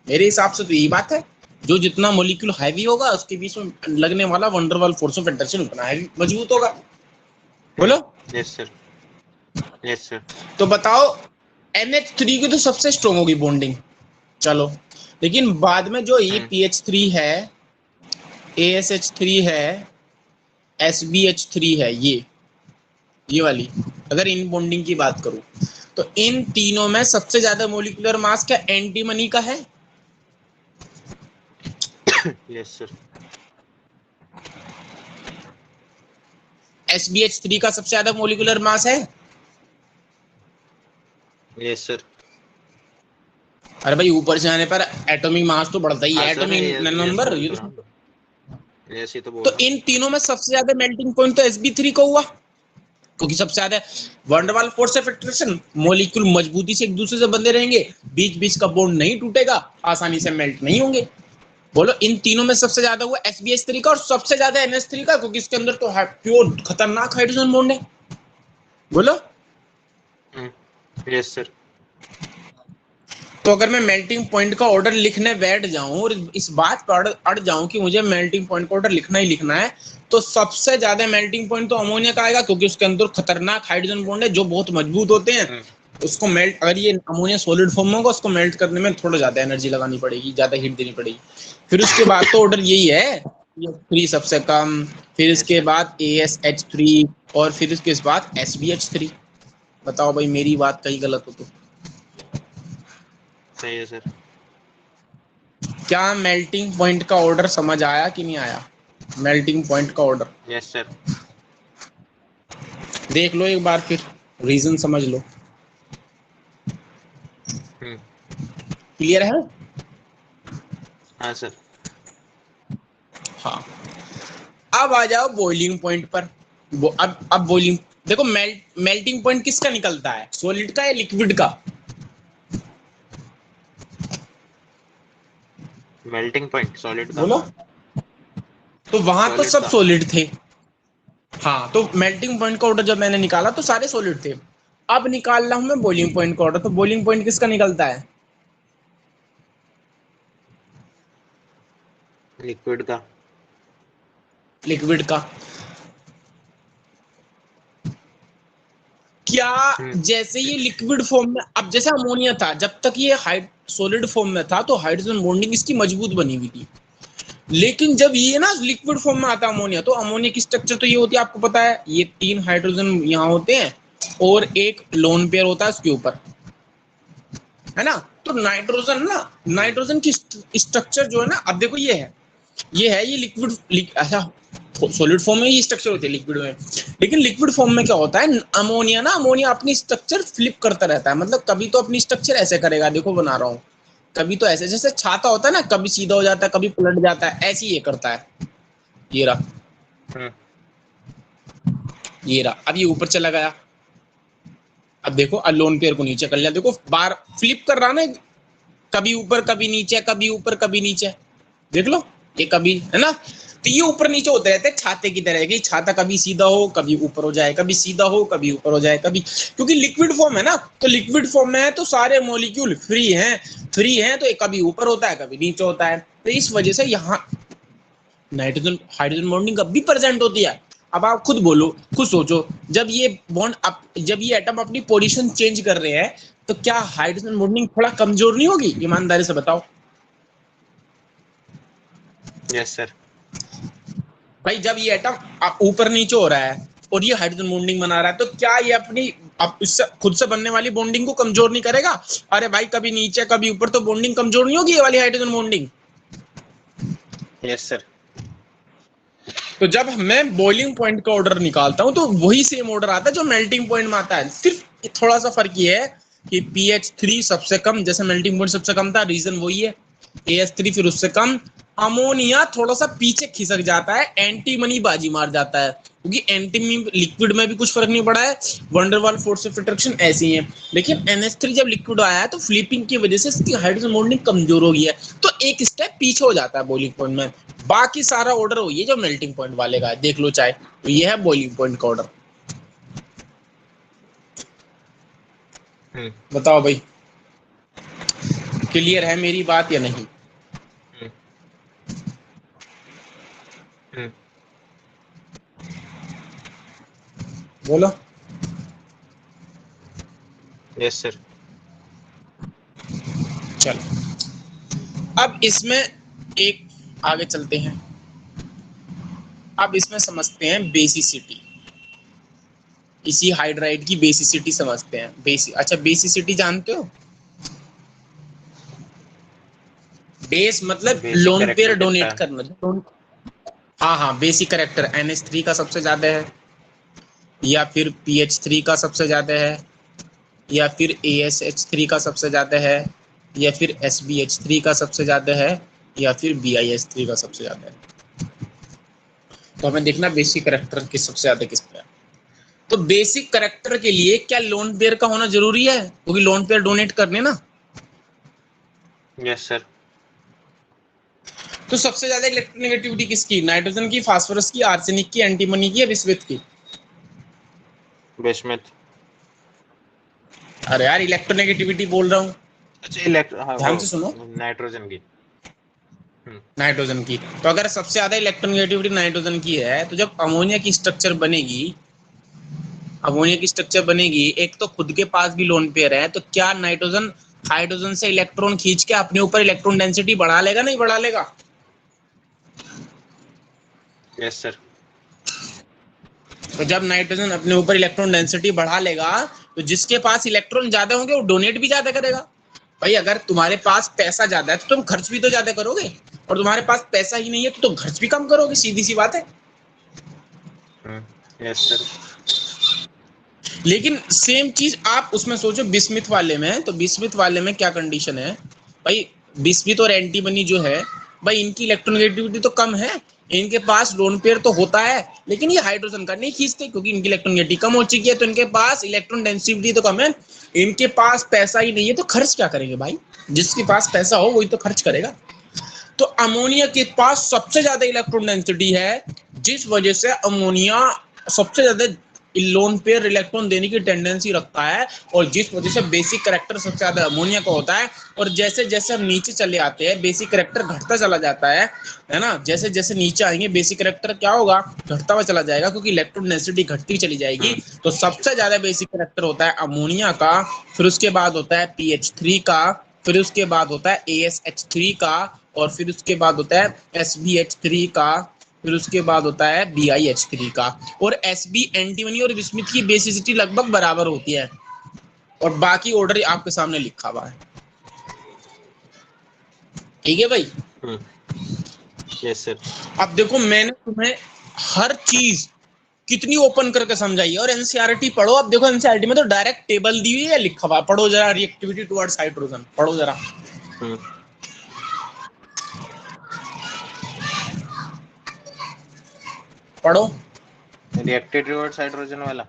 मेरे हिसाब से तो यही बात है, जो जितना मॉलिक्यूल हैवी होगा उसके बीच में लगने वाला वंडरवाल फोर्स ऑफ अट्रैक्शन उतना हैवी मजबूत होगा। बोलो। Yes sir. Yes sir. तो बताओ, NH3 की तो सबसे स्ट्रॉन्ग होगी बॉन्डिंग, चलो, लेकिन बाद में जो ये PH3 है, ASH3 है, SBH3 है, ये वाली, अगर इन बॉन्डिंग की बात करूं तो इन तीनों में सबसे ज्यादा मोलिकुलर मास क्या एंटीमनी का है? Yes sir. SBH3 का सबसे ज्यादा मोलिकुलर मास है? Yes sir. अरे भाई ऊपर से आने पर एटॉमिक मास तो बढ़ता ही है, एटॉमिक नंबर। यस, ये तो इन तीनों में सबसे ज्यादा मेल्टिंग पॉइंट तो SB3 का हुआ, क्योंकि सबसे ज्यादा van der Waals force of attraction, molecule मजबूती से एक दूसरे से बंधे रहेंगे, बीच बीच का बॉन्ड नहीं टूटेगा, आसानी से मेल्ट नहीं होंगे। बोलो, इन तीनों में सबसे ज्यादा हुआ SBH3 का और सबसे ज्यादा NH3 का, क्योंकि इसके अंदर तो प्योर खतरनाक हाइड्रोजन बॉन्ड है। बोलो। Yes sir. तो अगर मैं मेल्टिंग पॉइंट का ऑर्डर लिखने बैठ जाऊं और इस बात पर अड़ जाऊं कि मुझे मेल्टिंग पॉइंट का ऑर्डर लिखना ही लिखना है, तो सबसे ज्यादा मेल्टिंग पॉइंट तो अमोनिया का आएगा, क्योंकि उसके अंदर खतरनाक हाइड्रोजन बॉन्ड है जो बहुत मजबूत होते हैं। उसको मेल्ट, अगर ये अमोनिया सॉलिड फॉर्म में होगा, उसको मेल्ट करने में थोड़ा ज्यादा एनर्जी लगानी पड़ेगी, ज्यादा हीट देनी पड़ेगी। फिर उसके बाद तो ऑर्डर यही है, PH3 सबसे कम, फिर इसके बाद ASH3, और फिर इसके बाद SBH3। बताओ भाई, मेरी बात कहीं गलत हो तो? सही है सर। क्या मेल्टिंग पॉइंट का ऑर्डर समझ आया कि नहीं आया? मेल्टिंग पॉइंट का ऑर्डर यस सर। देख लो एक बार फिर, रीजन समझ लो। हम्म, क्लियर है? हाँ सर। हाँ। अब आ जाओ बॉइलिंग पॉइंट पर। अब बॉइलिंग देखो, मेल्टिंग पॉइंट किसका निकलता है, सॉलिड का या लिक्विड का? मेल्टिंग पॉइंट सॉलिड का। बोलो। तो वहां तो सॉलिड सब का। सॉलिड थे। हाँ, तो मेल्टिंग पॉइंट का ऑर्डर जब मैंने निकाला तो सारे सॉलिड थे। अब निकाल रहा हूं मैं बॉइलिंग पॉइंट का ऑर्डर, तो बॉइलिंग पॉइंट किसका निकलता है? लिक्विड का। लिक्विड का। क्या? हम्म, जैसे ये लिक्विड फॉर्म में, अब जैसे अमोनिया था, जब तक ये सॉलिड फॉर्म में था तो हाइड्रोजन बॉन्डिंग इसकी मजबूत बनी हुई थी। लेकिन जब ये ना लिक्विड फॉर्म में आता है अमोनिया, तो अमोनिया की स्ट्रक्चर तो ये होती है, आपको पता है, ये 3 हाइड्रोजन यहाँ होते हैं और एक लोन पेयर होता है उसके ऊपर, है ना? तो नाइट्रोजन ना, हम्म, नाइट्रोजन की स्ट्रक्चर जो है ना, अब देखो ये लिक्विड, अच्छा, सॉलिड फॉर्म में ये स्ट्रक्चर होती है लिक्विड में। लेकिन लिक्विड फॉर्म में क्या होता है, अमोनिया ना, अमोनिया अपनी स्ट्रक्चर फ्लिप करता रहता है, मतलब कभी तो अपनी स्ट्रक्चर ऐसे करेगा, देखो बना रहा हूँ, कभी तो ऐसे, जैसे छाता होता है ना, कभी सीधा हो जाता है कभी पलट जाता है, ऐसे ही ये करता है। ये रहा, हम्म, ये रहा, अब ये ऊपर चला गया। अब देखो, अलोन पेयर को नीचे कर लिया, देखो बार फ्लिप कर रहा ना, कभी ऊपर कभी नीचे, कभी ऊपर कभी नीचे, देख लो, ये कभी, है ना? तो ये ऊपर नीचे होते रहते हैं छाते की तरह, कि छाता कभी सीधा हो कभी ऊपर हो जाए, कभी सीधा हो कभी ऊपर हो जाए, कभी, क्योंकि लिक्विड फॉर्म है ना, तो लिक्विड फॉर्म में है तो सारे मॉलिक्यूल फ्री हैं, तो कभी ऊपर होता है कभी नीचे होता है, तो इस वजह से यहाँ नाइट्रोजन हाइड्रोजन बॉन्डिंग कब भी प्रेजेंट होती है। अब आप खुद बोलो, खुद सोचो, जब ये जब ये एटम अपनी पोजीशन चेंज कर रहे हैं, तो क्या हाइड्रोजन बॉन्डिंग थोड़ा कमजोर नहीं होगी? ईमानदारी से बताओ यस सर। भाई। जब ये एटम ऊपर नीचे हो रहा है और ये हाइड्रोजन बॉन्डिंग बना रहा है, तो क्या ये अपनी अब इससे खुद से बनने वाली बॉन्डिंग को कमजोर नहीं करेगा? अरे भाई, कभी नीचे कभी ऊपर, तो बॉन्डिंग कमजोर नहीं होगी ये वाली हाइड्रोजन बॉन्डिंग? Yes sir. तो जब मैं बॉइलिंग पॉइंट का ऑर्डर निकालता हूं, तो वही सेम ऑर्डर आता है जो मेल्टिंग पॉइंट में आता है, सिर्फ थोड़ा सा फर्क ये है कि pH3 सबसे कम, जैसे मेल्टिंग पॉइंट सबसे कम था, रीजन वही है। AH3 फिर उससे कम। अमोनिया थोड़ा सा पीछे खिसक जाता है, एंटीमनी बाजी मार जाता है, क्योंकि एंटीमनी लिक्विड में भी कुछ फर्क नहीं पड़ा है, वंडरवाल फोर्स ऑफ अट्रैक्शन ऐसी ही है। लेकिन NH3 जब लिक्विड आया है, तो फ्लिपिंग की वजह से इसकी हाइड्रोजन बॉन्डिंग कमजोर हो गई है, तो एक स्टेप पीछे हो जाता है बॉइलिंग पॉइंट में। बाकी सारा ऑर्डर वही है जो मेल्टिंग पॉइंट वाले का है, देख लो चाहे, तो ये है बॉइलिंग पॉइंट का ऑर्डर। हम्म, बताओ भाई, क्लियर है मेरी बात या नहीं? हम्म, हम्म, बोलो। Yes sir. चलो, अब इसमें एक आगे चलते हैं। अब इसमें समझते हैं बेसिसिटी, इसी हाइड्राइड की बेसिसिटी समझते हैं। अच्छा, बेसिसिटी जानते हो? बेस मतलब बेसिक लोन पेयर कैरेक्टर कितना डोनेट है? करना। हाँ हाँ, बेसिक करेक्टर NH3 का सबसे ज्यादा है, या फिर PH3 का सबसे ज्यादा है, या फिर ASH3 का सबसे ज्यादा है, या फिर SBH3 का सबसे ज्यादा है, या फिर BIH3 का सबसे ज्यादा है। तो हमें देखना बेसिक करेक्टर किस सबसे ज्यादा किस पे है। तो बेसिक करेक्टर के लिए क्या लोन पेयर का होना जरूरी है, क्योंकि लोन पेयर डोनेट करने ना। Yes sir. तो सबसे ज्यादा इलेक्ट्रोनेगेटिविटी किसकी, नाइट्रोजन की, फास्फोरस की, आर्सेनिक की, एंटीमनी की, या बिस्मिथ की? बिस्मिथ। अरे यार, इलेक्ट्रोनेगेटिविटी बोल रहा हूँ, अच्छा इलेक्ट्रो, हाँ वो ध्यान से सुनो। नाइट्रोजन की। हम्म, नाइट्रोजन की। तो अगर सबसे ज्यादा इलेक्ट्रोनेगेटिविटी नाइट्रोजन की है, तो जब अमोनिया की स्ट्रक्चर बनेगी, अमोनिया की स्ट्रक्चर बनेगी, एक तो खुद के पास भी लोन पेयर है, तो क्या नाइट्रोजन हाइड्रोजन से इलेक्ट्रॉन खींच के अपने ऊपर इलेक्ट्रॉन डेंसिटी बढ़ा लेगा, नहीं बढ़ा लेगा? Yes sir. तो जब नाइट्रोजन अपने ऊपर इलेक्ट्रॉन डेंसिटी बढ़ा लेगा, तो जिसके पास इलेक्ट्रॉन ज्यादा होंगे वो डोनेट भी ज्यादा करेगा। भाई, अगर तुम्हारे पास पैसा ज्यादा है तो तुम खर्च भी तो ज्यादा करोगे, और तुम्हारे पास पैसा ही नहीं है तो तुम खर्च भी कम करोगे, सीधी सी बात है। Yes sir. लेकिन सेम चीज आप उसमें सोचो बिस्मिथ वाले में, तो बिस्मिथ वाले में क्या कंडीशन है भाई, बिस्मिथ और एंटीमनी जो है भाई, इनकी इलेक्ट्रोनेगेटिविटी तो कम है, इनके पास लोन पेयर तो होता है, लेकिन ये हाइड्रोजन का नहीं खींचते क्योंकि इनकी इलेक्ट्रोनेगेटिविटी कम हो चुकी है, तो इनके पास इलेक्ट्रॉन डेंसिटी तो कम है, इनके पास पैसा ही नहीं है, तो खर्च क्या करेंगे भाई, जिसके पास पैसा हो वही तो खर्च करेगा। तो अमोनिया के पास सबसे ज्यादा इलेक्ट्रॉन डेंसिटी है, जिस वजह से अमोनिया सबसे ज्यादा लोन पेयर इलेक्ट्रॉन देने की टेंडेंसी रखता है, और जिस वजह से बेसिक करेक्टर सबसे ज्यादा अमोनिया का होता है। और जैसे जैसे हम नीचे चले आते हैं बेसिक करेक्टर घटता चला जाता है ना, जैसे जैसे नीचे आएंगे बेसिक करेक्टर क्या होगा, घटता हुआ चला जाएगा, क्योंकि इलेक्ट्रॉन डेंसिटी घटती चली जाएगी। तो सबसे ज्यादा बेसिक करेक्टर होता है अमोनिया का, फिर उसके बाद होता है PH3 का, फिर उसके बाद होता है ASH3 का, और फिर उसके बाद होता है SbH3 का, फिर उसके बाद होता है BiH3 का। और Sb एंटीमनी और बिस्मिथ की बेसिसिटी लगभग बराबर होती है, और बाकी ऑर्डर आपके सामने लिखा हुआ है। ठीक है भाई। Yes sir. अब देखो मैंने तुम्हें हर चीज कितनी ओपन करके समझाई है, और एनसीईआरटी पढ़ो। अब देखो एनसीईआरटी में तो डायरेक्ट टेबल दी हुई है, लिखा हुआ, पढ़ो जरा, रिएक्टिविटी टुवर्ड्स हाइड्रोजन पढ़ो जरा, पढ़ो। रिएक्टेड टुवर्ड्स हाइड्रोजन वाला।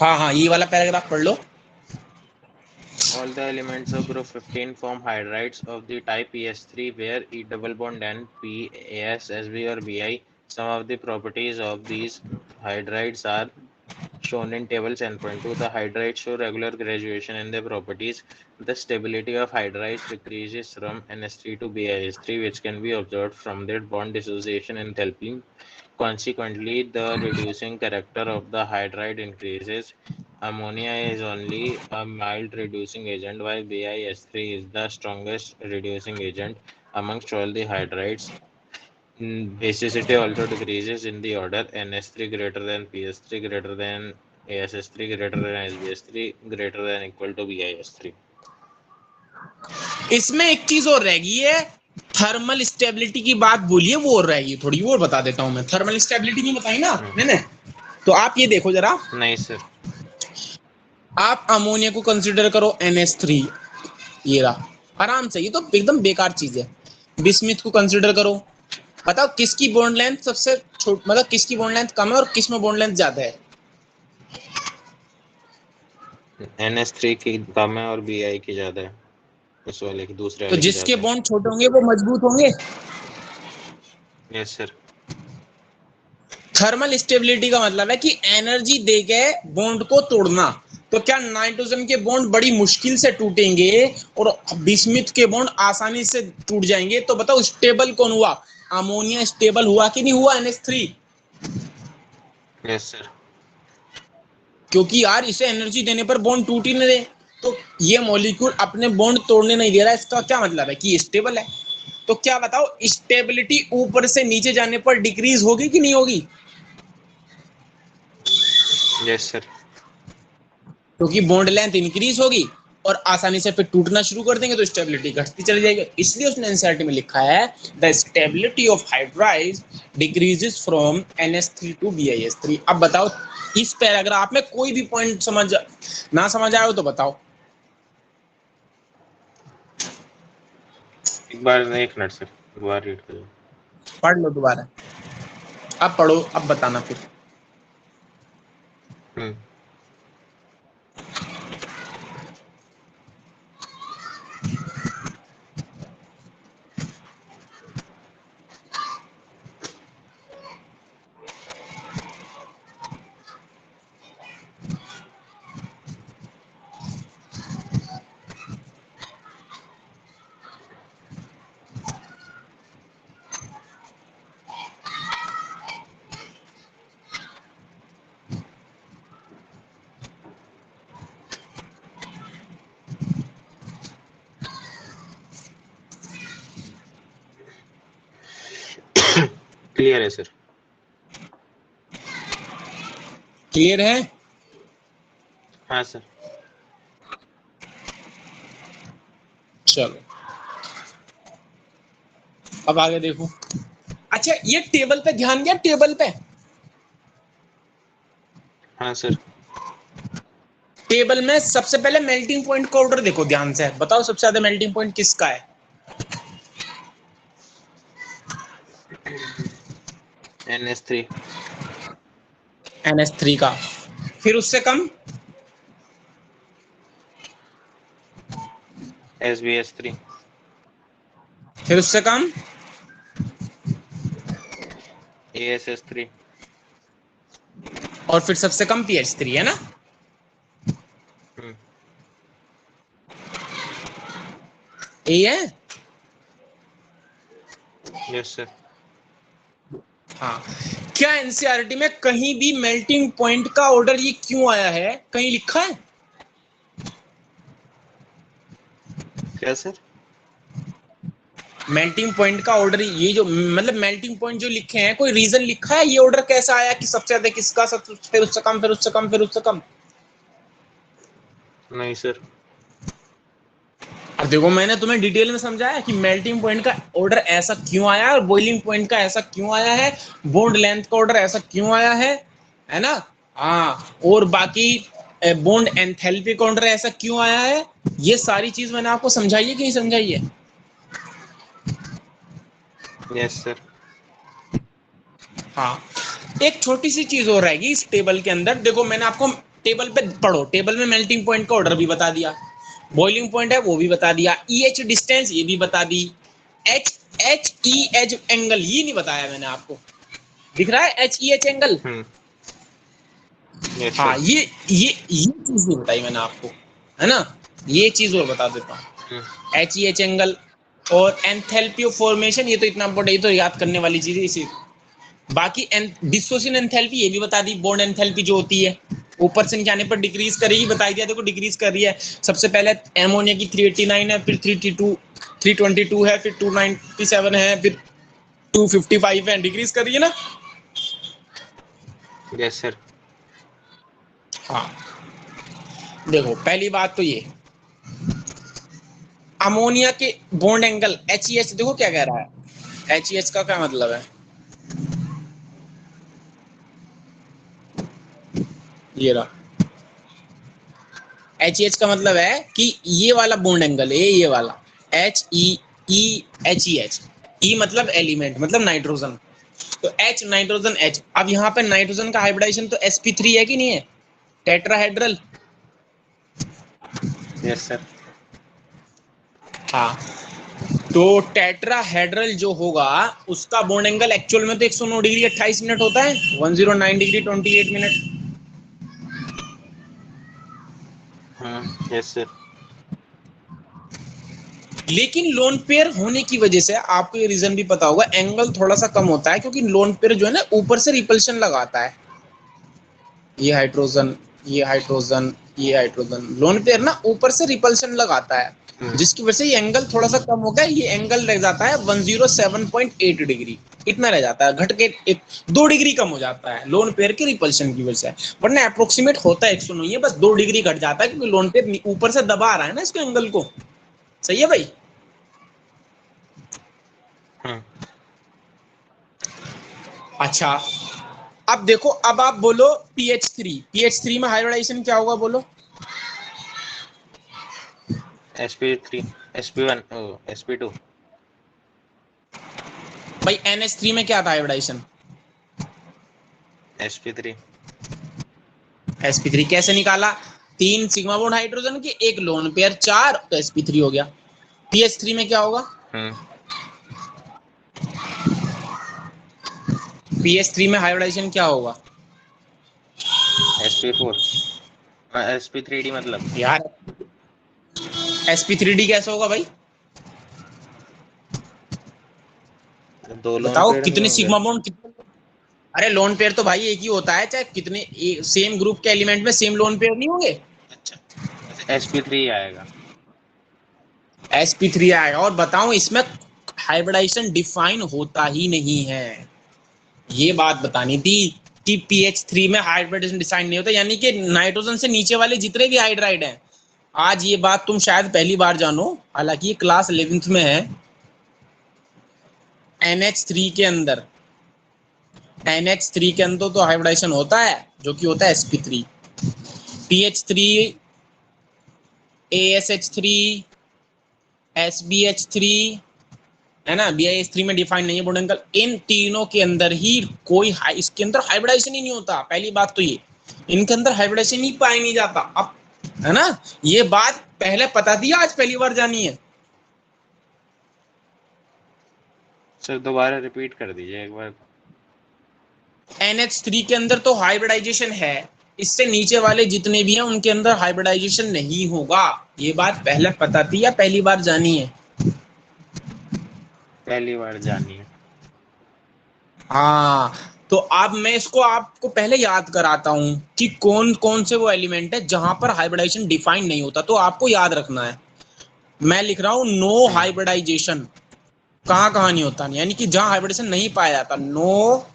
हाँ हाँ, ये वाला पैराग्राफ पढ़ लो। All the elements of group 15 form hydrides of the type PS3 where E double bond N, P, AS, SB or Bi. Some of the properties of these hydrides are shown in table 10.2. The hydrides show regular graduation in their properties. The stability of hydrides decreases from NS3 to BiS3, which can be observed from their bond dissociation enthalpy. Consequently, the reducing character of the hydride increases. Ammonia is only a mild reducing agent, while BiS3 is the strongest reducing agent amongst all the hydrides. Basicity also decreases in the order NS3 greater than PS3 greater than ASS3 greater than SBS3 greater than equal to BiS3. इसमें एक चीज और रह गई है, thermal stability की बात बोलिए, वो और रहेगी थोड़ी, और बता देता हूं मैं। थर्मल स्टेबिलिटी नहीं बताई ना मैंने, तो आप ये देखो जरा। नहीं सर। आप अमोनिया को कंसीडर करो NH3, ये रहा, आराम से, ये तो एकदम बेकार चीज है। बिस्मिथ को कंसीडर करो, बताओ किसकी बॉन्ड लेंथ सबसे छोट, मतलब किसकी बॉन्ड लेंथ कम है और किस में बॉन्ड लेंथ ज्यादा है। NS3 की कम है और BI की ज्यादा है, उस वाले की, दूसरे तो वाले की जिसके ज्यादा है। बॉन्ड छोटे होंगे वो मजबूत होंगे। Yes sir. थर्मल स्टेबिलिटी का मतलब है कि एनर्जी देके बॉन्ड को तोड़ना। तो क्या नाइट्रोजन के बॉन्ड बड़ी मुश्किल से टूटेंगे और बिस्मिथ के बॉन्ड आसानी से टूट जाएंगे? तो बताओ स्टेबल कौन हुआ? अमोनिया स्टेबल हुआ कि नहीं हुआ NH3? Yes sir. क्योंकि यार इसे एनर्जी देने पर बॉन्ड टूट ही नहीं रहे, तो ये मॉलिक्यूल अपने बॉन्ड तोड़ने नहीं दे रहा है, इसका क्या मतलब है कि स्टेबल है। तो क्या बताओ स्टेबिलिटी ऊपर से नीचे जाने पर डिक्रीज होगी कि नहीं होगी? Yes sir. क्योंकि बॉन्ड लेंथ इंक्रीज होगी और आसानी से फिर टूटना शुरू कर देंगे, तो स्टेबिलिटी घटती चली जाएगी। इसलिए उसने एनसीईआरटी में लिखा है the stability of hydrides decreases from NH3 to BiS3। अब बताओ इस पैराग्राफ में कोई भी पॉइंट ना समझ आए हो तो बताओ। एक बार, एक मिनट सर, एक बार रीड करो। पढ़ लो दोबारा, अब पढ़ो, अब बताना फिर। क्लियर है सर। क्लियर है? हाँ सर। चलो अब आगे देखो। अच्छा ये टेबल पे ध्यान दिया, टेबल पे? हाँ सर। टेबल में सबसे पहले मेल्टिंग पॉइंट का ऑर्डर देखो ध्यान से, बताओ सबसे ज्यादा मेल्टिंग पॉइंट किसका है? NH3। NH3 का। फिर उससे कम? SbH3। फिर उससे कम? ASH3। और फिर सबसे कम PH3 है ना? यही है। Yes sir. हाँ, क्या एनसीईआरटी में कहीं भी मेल्टिंग पॉइंट का ऑर्डर ये क्यों आया है, कहीं लिखा है? क्या सर? मेल्टिंग पॉइंट का ऑर्डर, ये जो मतलब मेल्टिंग पॉइंट जो लिखे हैं, कोई रीजन लिखा है ये ऑर्डर कैसा आया कि सबसे ज्यादा किसका, फिर उससे कम, फिर उससे कम, फिर उससे कम? नहीं सर। अब देखो मैंने तुम्हें डिटेल में समझाया कि मेल्टिंग पॉइंट का ऑर्डर ऐसा क्यों आया है और बॉइलिंग पॉइंट का ऐसा क्यों आया है, बॉन्ड लेंथ का ऑर्डर ऐसा क्यों आया है ना? हाँ, और बाकी बॉन्ड एंथैल्पी का ऑर्डर ऐसा क्यों आया है, ये सारी चीज मैंने आपको समझाई है कि नहीं समझाई है? Yes sir. हाँ, एक छोटी सी चीज और रहेगी इस टेबल के अंदर, देखो मैंने आपको टेबल पे पढ़ो, टेबल में मेल्टिंग पॉइंट का ऑर्डर भी बता दिया, बॉइलिंग पॉइंट है वो भी बता दिया, EH डिस्टेंस ये भी बता दी, H H E H angle ये नहीं बताया मैंने आपको, दिख रहा है HEH एंगल? यस हाँ, सर। ये चीज नहीं बताई मैंने आपको, है ना? ये चीज और बता देता हूँ, HEH एंगल और एंथैल्पी ऑफ फॉर्मेशन, ये तो इतना इम्पोर्टेंट, ये तो याद करने वाली चीज है इसी। बाकी डिसोसिएशन एंथैल्पी ये भी बता दी, बॉन्ड एंथैल्पी जो होती है ऊपर से नीचे आने पर डिक्रीज करेगी, बता दिया, देखो डिक्रीज कर रही है। सबसे पहले एमोनिया की 389 है, फिर 322 है, फिर 297 है, फिर 255 है, डिक्रीज कर रही है ना? Yes sir. हाँ, देखो पहली बात तो ये अमोनिया के बॉन्ड एंगल HEH, देखो क्या कह रहा है, HEH का क्या मतलब है, ये रहा, HEH का मतलब है कि ये वाला बॉन्ड एंगल है, ये वाला HEH, E मतलब एलिमेंट, मतलब नाइट्रोजन, तो H नाइट्रोजन H। अब यहाँ पे नाइट्रोजन का हाइब्रिडाइजेशन तो sp3 है कि नहीं है, टेट्राहेड्रल? Yes sir. हाँ, तो टेट्राहेड्रल जो होगा उसका बॉन्ड एंगल एक्चुअल में तो 109 डिग्री 28 मिनट होता है, 109 डिग्री 28 मिनट। Yes sir. लेकिन लोन पेयर होने की वजह से आपको ये रीजन भी पता होगा, एंगल थोड़ा सा कम होता है, क्योंकि लोन पेयर जो है ना ऊपर से रिपल्शन लगाता है, ये हाइड्रोजन, ये हाइड्रोजन, ये हाइड्रोजन, लोन पेयर ना ऊपर से रिपल्शन लगाता है, जिसकी वजह से ये एंगल थोड़ा सा कम हो गया, ये एंगल रह जाता है 107.8 डिग्री, इतना रह जाता है, घट के 2 डिग्री कम हो जाता है लोन पेयर के रिपल्शन की वजह से, वरना अप्रोक्सीमेट होता है 109 है, बस 2 डिग्री घट जाता है, क्योंकि लोन पेयर ऊपर से दबा रहा है ना इसके एंगल को। सही है भाई? अच्छा, अब देखो, अब आप बोलो PH3 में हाइब्रिडाइजेशन क्या होगा, बोलो? sp3, sp1, sp2। भाई NH3 में क्या था हाइब्रिडाइजेशन? sp3। sp3 कैसे निकाला? 3 सिग्मा बॉन्ड हाइड्रोजन के, एक लोन पेयर, 4, तो sp3 हो गया। PH3 में क्या होगा? PH3 में हाइब्रिडाइजेशन क्या होगा sp4, sp3d मतलब। यार? sp3d कैसे होगा भाई, दो लोन बताओ पेड़ नहीं कितने होंगे? सिग्मा बॉन्ड कितने? अरे लोन पेयर तो भाई एक ही होता है, चाहे कितने सेम ग्रुप के एलिमेंट में सेम लोन पेयर नहीं होंगे? अच्छा, sp3 आएगा। sp3 आएगा। और बताऊं, इसमें हाइब्रिडाइजेशन डिफाइन होता ही नहीं है, ये बात बतानी थी कि PH3 में हाइब्रिडाइजेशन डिफाइन नहीं होता, यानी कि नाइट्रोजन से नीचे वाले जितने भी हाइड्राइड हैं, आज ये बात तुम शायद पहली बार जानो, हालांकि ये क्लास 11th में है। NH3 के अंदर, NH3 के अंदर तो हाइब्रिडाइजेशन होता है, जो कि होता है sp3। PH3 ASH3, SBH3, है ना, BiH3 में डिफाइन नहीं है बोर्ड अंकल। इन तीनों के अंदर ही कोई इसके अंदर हाइब्रिडाइजेशन ही नहीं होता। पहली बात तो ये, इनके अंदर हाइब्रिडाइजेशन ही पाया नहीं जाता। अब है ना, ये बात पहले पता थी, आज पहली बार जानी है। सर दोबारा रिपीट कर दीजिए एक बार। NH3 के अंदर तो हाइब्रिडाइजेशन है, इससे नीचे वाले जितने भी हैं उनके अंदर हाइब्रिडाइजेशन नहीं होगा। ये बात पहले पता थी या पहली बार जानी है? पहली बार जानी है। हाँ, तो अब मैं इसको आपको पहले याद कराता हूं कि कौन कौन से वो एलिमेंट है जहां पर हाइब्रिडाइजेशन डिफाइन नहीं होता। तो आपको याद रखना है, मैं लिख रहा हूं नो हाइब्रिडाइजेशन। कहां कहां नहीं होता, यानी कि जहां हाइब्रिडाइजेशन नहीं पाया जाता, नो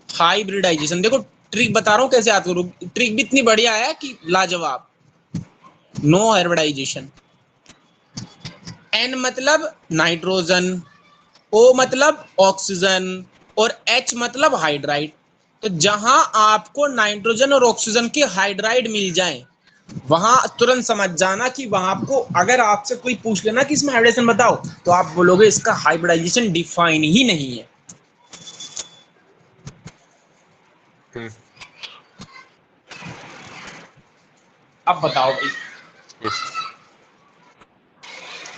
हाइब्रिडाइजेशन। देखो ट्रिक बता रहा हूं कैसे याद करूं, ट्रिक भी इतनी बढ़िया है कि लाजवाब। नो हाइब्रिडाइजेशन, N मतलब नाइट्रोजन, O मतलब ऑक्सीजन और H मतलब हाइड्राइड। तो जहां आपको नाइट्रोजन और ऑक्सीजन के हाइड्राइड मिल जाएं, वहां तुरंत समझ जाना कि वहां आपको, अगर आपसे कोई पूछ लेना कि इसमें हाइब्रिडाइजेशन बताओ, तो आप बोलोगे इसका हाइब्रिडाइजेशन डिफाइन ही नहीं है। अब बताओ भाई।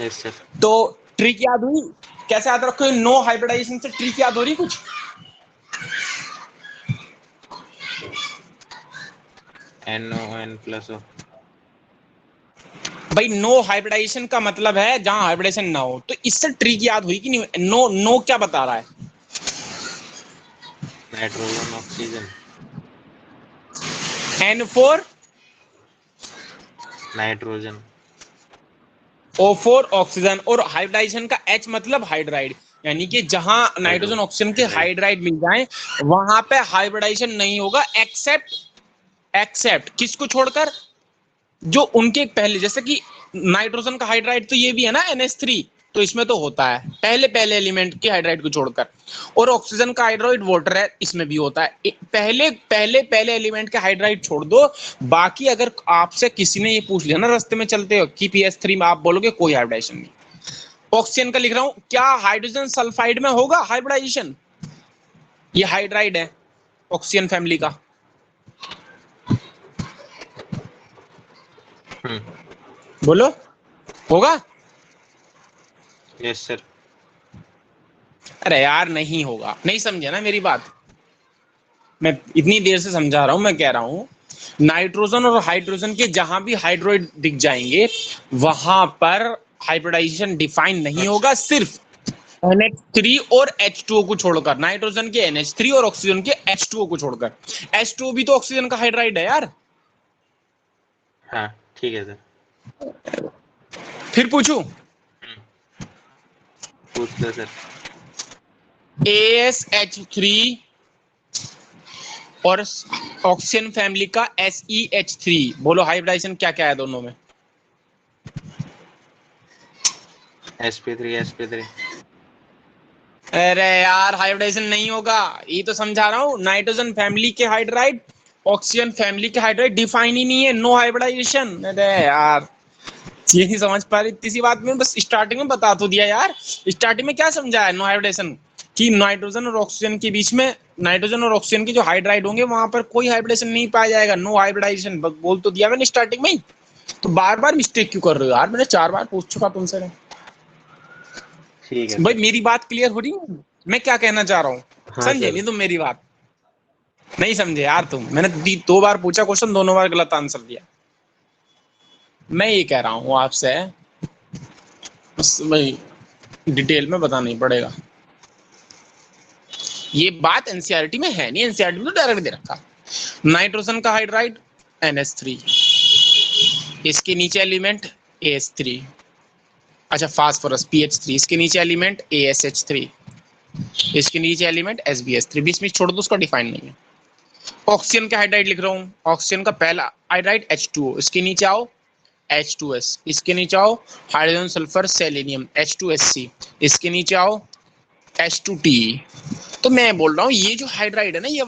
Yes sir. तो ट्रिक याद हुई? कैसे याद रखो, नो हाइब्रिडाइजेशन से ट्रिक याद हो रही कुछ? NON plus O। भाई नो हाइब्रिडाइजेशन का मतलब है जहां हाइब्रिडाइजेशन ना हो। तो इससे ट्रिक याद हुई कि नहीं? नो नो क्या बता रहा है? Nitrogen oxygen. N4 nitrogen. O4 oxygen, और हाइब्रिडाइजेशन का H मतलब हाइड्राइड, यानी कि जहां नाइट्रोजन ऑक्सीजन के हाइड्राइड मिल जाए वहां पे हाइब्रिडाइजेशन नहीं होगा, एक्सेप्ट किसको छोड़कर? जो उनके पहले, जैसे कि नाइट्रोजन का हाइड्राइड तो ये भी है ना NH3, तो इसमें तो होता है पहले पहले एलिमेंट के हाइड्राइड को छोड़कर। और ऑक्सीजन का हाइड्राइड वाटर है, इसमें भी होता है। पहले पहले पहले एलिमेंट के हाइड्राइड छोड़ दो, बाकी अगर आपसे किसी ने ये पूछ लिया ना रास्ते में चलते हो कि PS3 में, आप बोलोगे कोई हाइब्रिडाइजेशन नहीं। ऑक्सीजन का लिख रहा हूं, क्या हाइड्रोजन सल्फाइड में होगा हाइब्रिडाइजेशन? ये हाइड्राइड है ऑक्सीजन फैमिली का। बोलो, होगा? Yes sir. अरे यार नहीं होगा, नहीं समझे ना मेरी बात। मैं इतनी देर से समझा रहा हूं, मैं कह रहा हूं नाइट्रोजन और हाइड्रोजन के जहां भी हाइड्रोइड दिख जाएंगे वहां पर हाइब्रिडाइजेशन डिफाइन नहीं होगा, सिर्फ NH3 और H2O को छोड़कर, नाइट्रोजन के NH3 और ऑक्सीजन के H2O को छोड़कर। H2O भी तो ऑक्सीजन का हाइड्राइड है यार। हाँ ठीक है सर। फिर पूछूं? पूछ लो सर। ASH3 और ऑक्सीजन फैमिली का SEH3, बोलो हाइब्रिडाइजेशन क्या क्या है दोनों में? sp3 sp3। अरे यार हाइब्रिडाइजेशन नहीं होगा, ये तो समझा रहा हूँ। नाइट्रोजन फैमिली के हाइड्राइड, ऑक्सीजन फैमिली के हाइड्राइड डिफाइन ही नहीं है, नो हाइब्रिडाइजेशन। अरे यार ये नहीं समझ पा रही, इसी बात में बस स्टार्टिंग में बता तो दिया यार। स्टार्टिंग में क्या समझा है नो हाइब्रिडेशन, कि नाइट्रोजन और ऑक्सीजन के बीच में, नाइट्रोजन और ऑक्सीजन के जो हाइड्राइड होंगे वहां पर कोई हाइब्रिडेशन नहीं पाया जाएगा, नो हाइब्रिडाइजेशन बोल तो दिया मैंने स्टार्टिंग में ही। तो बार बार मिस्टेक क्यों कर रहे हो यार? मैंने 4 बार पूछ चुका तुमसे। ठीक है भाई सर। मेरी बात क्लियर हो रही है, मैं क्या कहना चाह रहा हूँ? हाँ समझे सर। नहीं तुम मेरी बात? नहीं समझे यार तुम, मैंने 2 बार पूछा क्वेश्चन, दोनों बार गलत आंसर दिया। मैं ये कह रहा हूँ आपसे, बस भाई डिटेल में बताना ही पड़ेगा। ये बात एनसीईआरटी में है नहीं, एनसीईआरटी में तो डायरेक्ट दे रखा। नाइट्रोजन का हाइड्राइड NH3, इसके नीचे एलिमेंट AH3, अच्छा फास्फोरस PH3, इसके नीचे एलिमेंट ASH3, इसके नीचे एलिमेंट SbH3, बीच में छोड़ दो, उसका डिफाइन नहीं है। ऑक्सीजन का हाइड्राइड लिख रहा हूँ, ऑक्सीजन का पहला हाइड्राइड H2O, इसके नीचे आओ H2S, इसके नीचे आओ हाइड्रोजन सल्फर सेलेनियम H2SC, इसके नीचे आओ H2Te। तो मैं बोल रहा हूँ ये जो हाइड्राइड है ना, ये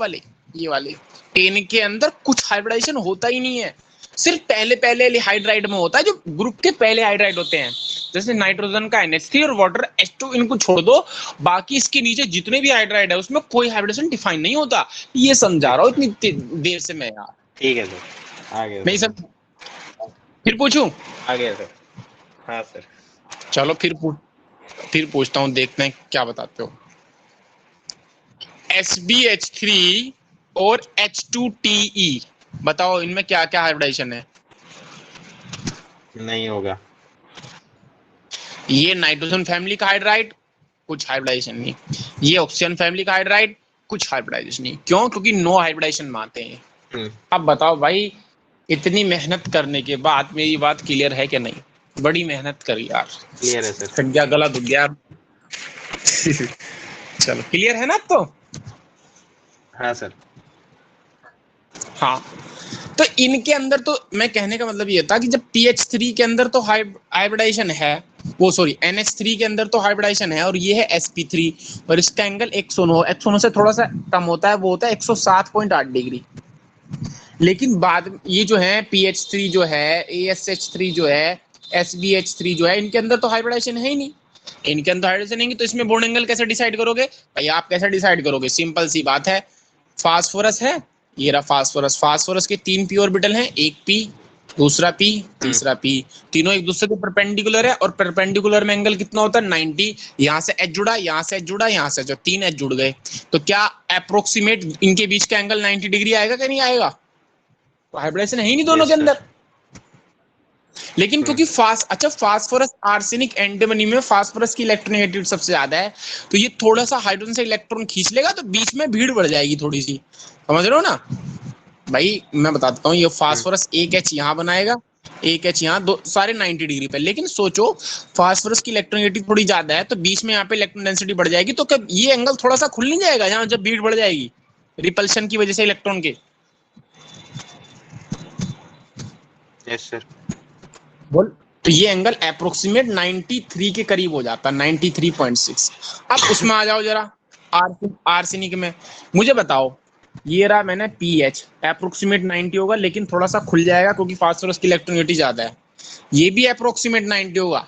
वाले इनके अंदर कुछ हाइब्रिडाइजेशन होता ही नहीं है, सिर्फ पहले पहले हाइड्राइड में होता है, जो ग्रुप के पहले हाइड्राइड होते हैं, जैसे नाइट्रोजन का NH3 और वाटर H2, इनको छोड़ दो, बाकी इसके नीचे जितने भी हाइड्राइड है उसमें कोई हाइब्रिडेशन डिफाइन नहीं होता। ये समझा रहा हूँ इतनी देर से मैं यार। ठीक है सर, आगे नहीं सर, फिर पूछूं? आगे सर। हाँ सर। चलो फिर पूछता हूँ, देखते हैं क्या बताते हो। SbH3 और H2Te, बताओ इनमें क्या क्या हाइब्रिडेशन है? नहीं होगा। ये नाइट्रोजन फैमिली का हाइड्राइड, कुछ हाइब्रिडाइजेशन नहीं। ये ऑक्सीजन फैमिली का हाइड्राइड, कुछ हाइब्रिडाइजेशन नहीं। क्यों? क्योंकि नो हाइब्रिडाइजेशन में आते हैं। अब बताओ भाई, इतनी मेहनत करने के बाद मेरी बात क्लियर है कि नहीं? बड़ी मेहनत करी यार। क्लियर है सर। संज्ञा गला दुख गया। चलो क्लियर है ना अब तो? हाँ सर। हाँ, तो इनके अंदर तो मैं कहने का मतलब ये था कि जब PH3 के अंदर तो हाइब्रिडाइजेशन है, वो सॉरी NH3 के अंदर तो हाइब्रिडाइजेशन है, और ये है sp3, और इसका एंगल एक्सोनो से थोड़ा सा कम होता है, वो होता है 107.8 डिग्री। लेकिन बाद ये जो है PH3 जो है, ASH3 जो है, SbH3 जो है, इनके अंदर तो हाइब्रिडाइजेशन है ही नहीं। इनके अंदर हाइड्रोजन नहीं, तो इसमें बॉन्ड एंगल कैसे डिसाइड करोगे भाई? आप कैसे डिसाइड करोगे? सिंपल सी बात है, फास्फोरस है, ये रहा फास्फोरस। फास्फोरस के 3 p ऑर्बिटल हैं, एक p, दूसरा p, तीसरा p, तीनों एक दूसरे के परपेंडिकुलर है, और परपेंडिकुलर में एंगल कितना होता है? 90। यहाँ से एच जुड़ा, यहाँ से एच जुड़ा, यहाँ से जो 3 एच जुड़ गए, तो क्या अप्रोक्सीमेट इनके बीच का एंगल 90 डिग्री आएगा कि नहीं आएगा? तो हाइब्रिडेशन है ही नहीं दोनों के अंदर। लेकिन क्योंकि फास्फोरस आर्सेनिक एंटीमनी में फास्फोरस की इलेक्ट्रोनेगेटिविटी सबसे ज्यादा है, तो ये थोड़ा सा हाइड्रोजन से इलेक्ट्रॉन खींच लेगा, तो बीच में भीड़ बढ़ जाएगी थोड़ी सी। समझ रहे हो ना भाई? मैं बताता हूँ, ये फास्फोरस एक H यहाँ बनाएगा, एक H यहाँ, दो सारे 90 डिग्री पे। लेकिन सोचो, फास्फोरस की इलेक्ट्रोनेगेटिविटी थोड़ी ज्यादा है, तो बीच में यहाँ पे इलेक्ट्रॉन डेंसिटी बढ़ जाएगी, तो कब ये एंगल थोड़ा सा खुल नहीं जाएगा यहाँ जब भीड़ बढ़ जाएगी रिपल्शन की वजह से इलेक्ट्रॉन के? Yes sir. बोल। तो ये एंगल अप्रोक्सीमेट 93 के करीब हो जाता है, 93.6। अब उसमें आ जाओ जरा आर्सेनिक में। मुझे बताओ, ये रहा मैंने पीएच, अप्रोक्सीमेट 90 होगा, लेकिन थोड़ा सा खुल जाएगा क्योंकि फास्फोरस की इलेक्ट्रोनेगेटिविटी ज्यादा है। ये भी अप्रोक्सीमेट 90 होगा,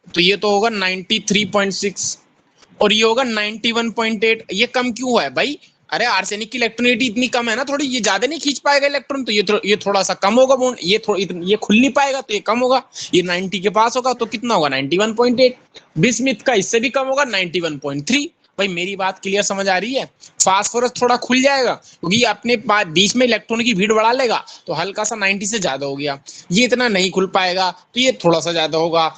तो ये तो होगा 93.6, और ये होगा 91.8। ये कम क्यों हुआ है भाई? अरे आर्सेनिक की इलेक्ट्रोनेगेटिविटी इतनी कम है ना थोड़ी, ये ज्यादा नहीं खींच पाएगा इलेक्ट्रॉन, तो ये थोड़ा सा कम होगा बॉन्ड, ये खुल नहीं पाएगा तो ये कम होगा। ये 90 के पास होगा तो कितना होगा? 91.8। बिस्मिथ का इससे भी कम होगा, 91.3। भाई मेरी बात क्लियर समझ आ रही है? फास्फोरस थोड़ा खुल जाएगा क्योंकि ये अपने बीच में इलेक्ट्रॉन की भीड़ बढ़ा लेगा, तो हल्का सा 90 से ज्यादा हो गया। ये इतना नहीं खुल पाएगा तो ये थोड़ा सा ज्यादा होगा।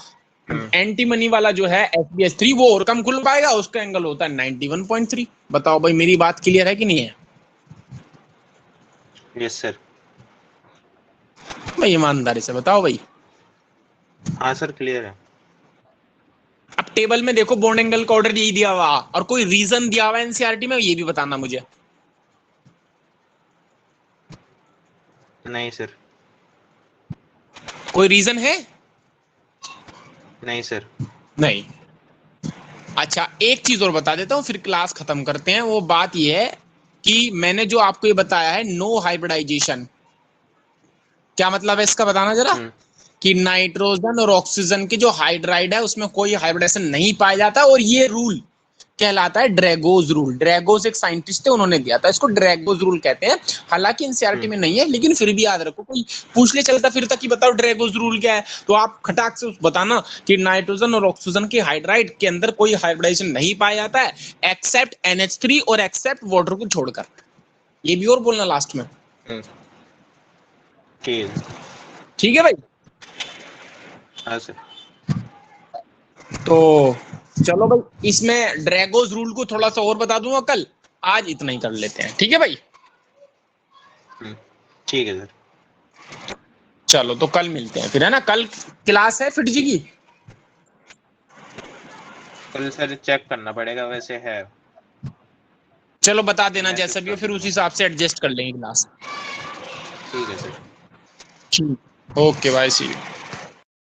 एंटीमनी वाला जो है SbH3, वो और कम खुल पाएगा, उसका एंगल होता है 91.3। बताओ भाई मेरी बात क्लियर है कि नहीं है? Yes sir. भाई ईमानदारी से बताओ भाई। हाँ सर, क्लियर है। अब टेबल में देखो, बॉन्ड एंगल का ऑर्डर यही दिया हुआ, और कोई रीजन दिया हुआ एनसीईआरटी में, ये भी बताना मुझे। नहीं सर। कोई रीजन है? नहीं सर। नहीं। अच्छा, एक चीज और बता देता हूं, फिर क्लास खत्म करते हैं। वो बात ये है कि मैंने जो आपको ये बताया है, नो हाइब्रिडाइजेशन, क्या मतलब है इसका बताना जरा? कि नाइट्रोजन और ऑक्सीजन के जो हाइड्राइड है उसमें कोई हाइब्रिडेशन नहीं पाया जाता, और ये रूल कहलाता है ड्रैगोज रूल। ड्रैगोज एक साइंटिस्ट थे, उन्होंने दिया था इसको, ड्रैगोज रूल कहते हैं। हालांकि एनसीईआरटी में नहीं है, लेकिन फिर भी याद रखो, कोई पूछ ले चलता फिरता कि बताओ ड्रैगोज रूल क्या है, तो आप खटाक से बताना कि नाइट्रोजन और ऑक्सीजन के हाइड्राइड के अंदर कोई हाइब्रिडेशन नहीं पाया जाता है, एक्सेप्ट NH3 और एक्सेप्ट वाटर को छोड़कर। ये भी और बोलना लास्ट में। ठीक है भाई? हाँ सर। तो चलो भाई, इसमें ड्रैगोज रूल को थोड़ा सा और बता दूंगा कल, आज इतना ही कर लेते हैं। ठीक है भाई? ठीक है सर। चलो तो कल मिलते हैं फिर, है ना? कल क्लास है फिट जी की? कल सर चेक करना पड़ेगा, वैसे है। चलो बता देना जैसा भी हो, फिर उस हिसाब से एडजस्ट कर लेंगे क्लास। ठीक है सर। ठीक, ओके बाय, सी यू।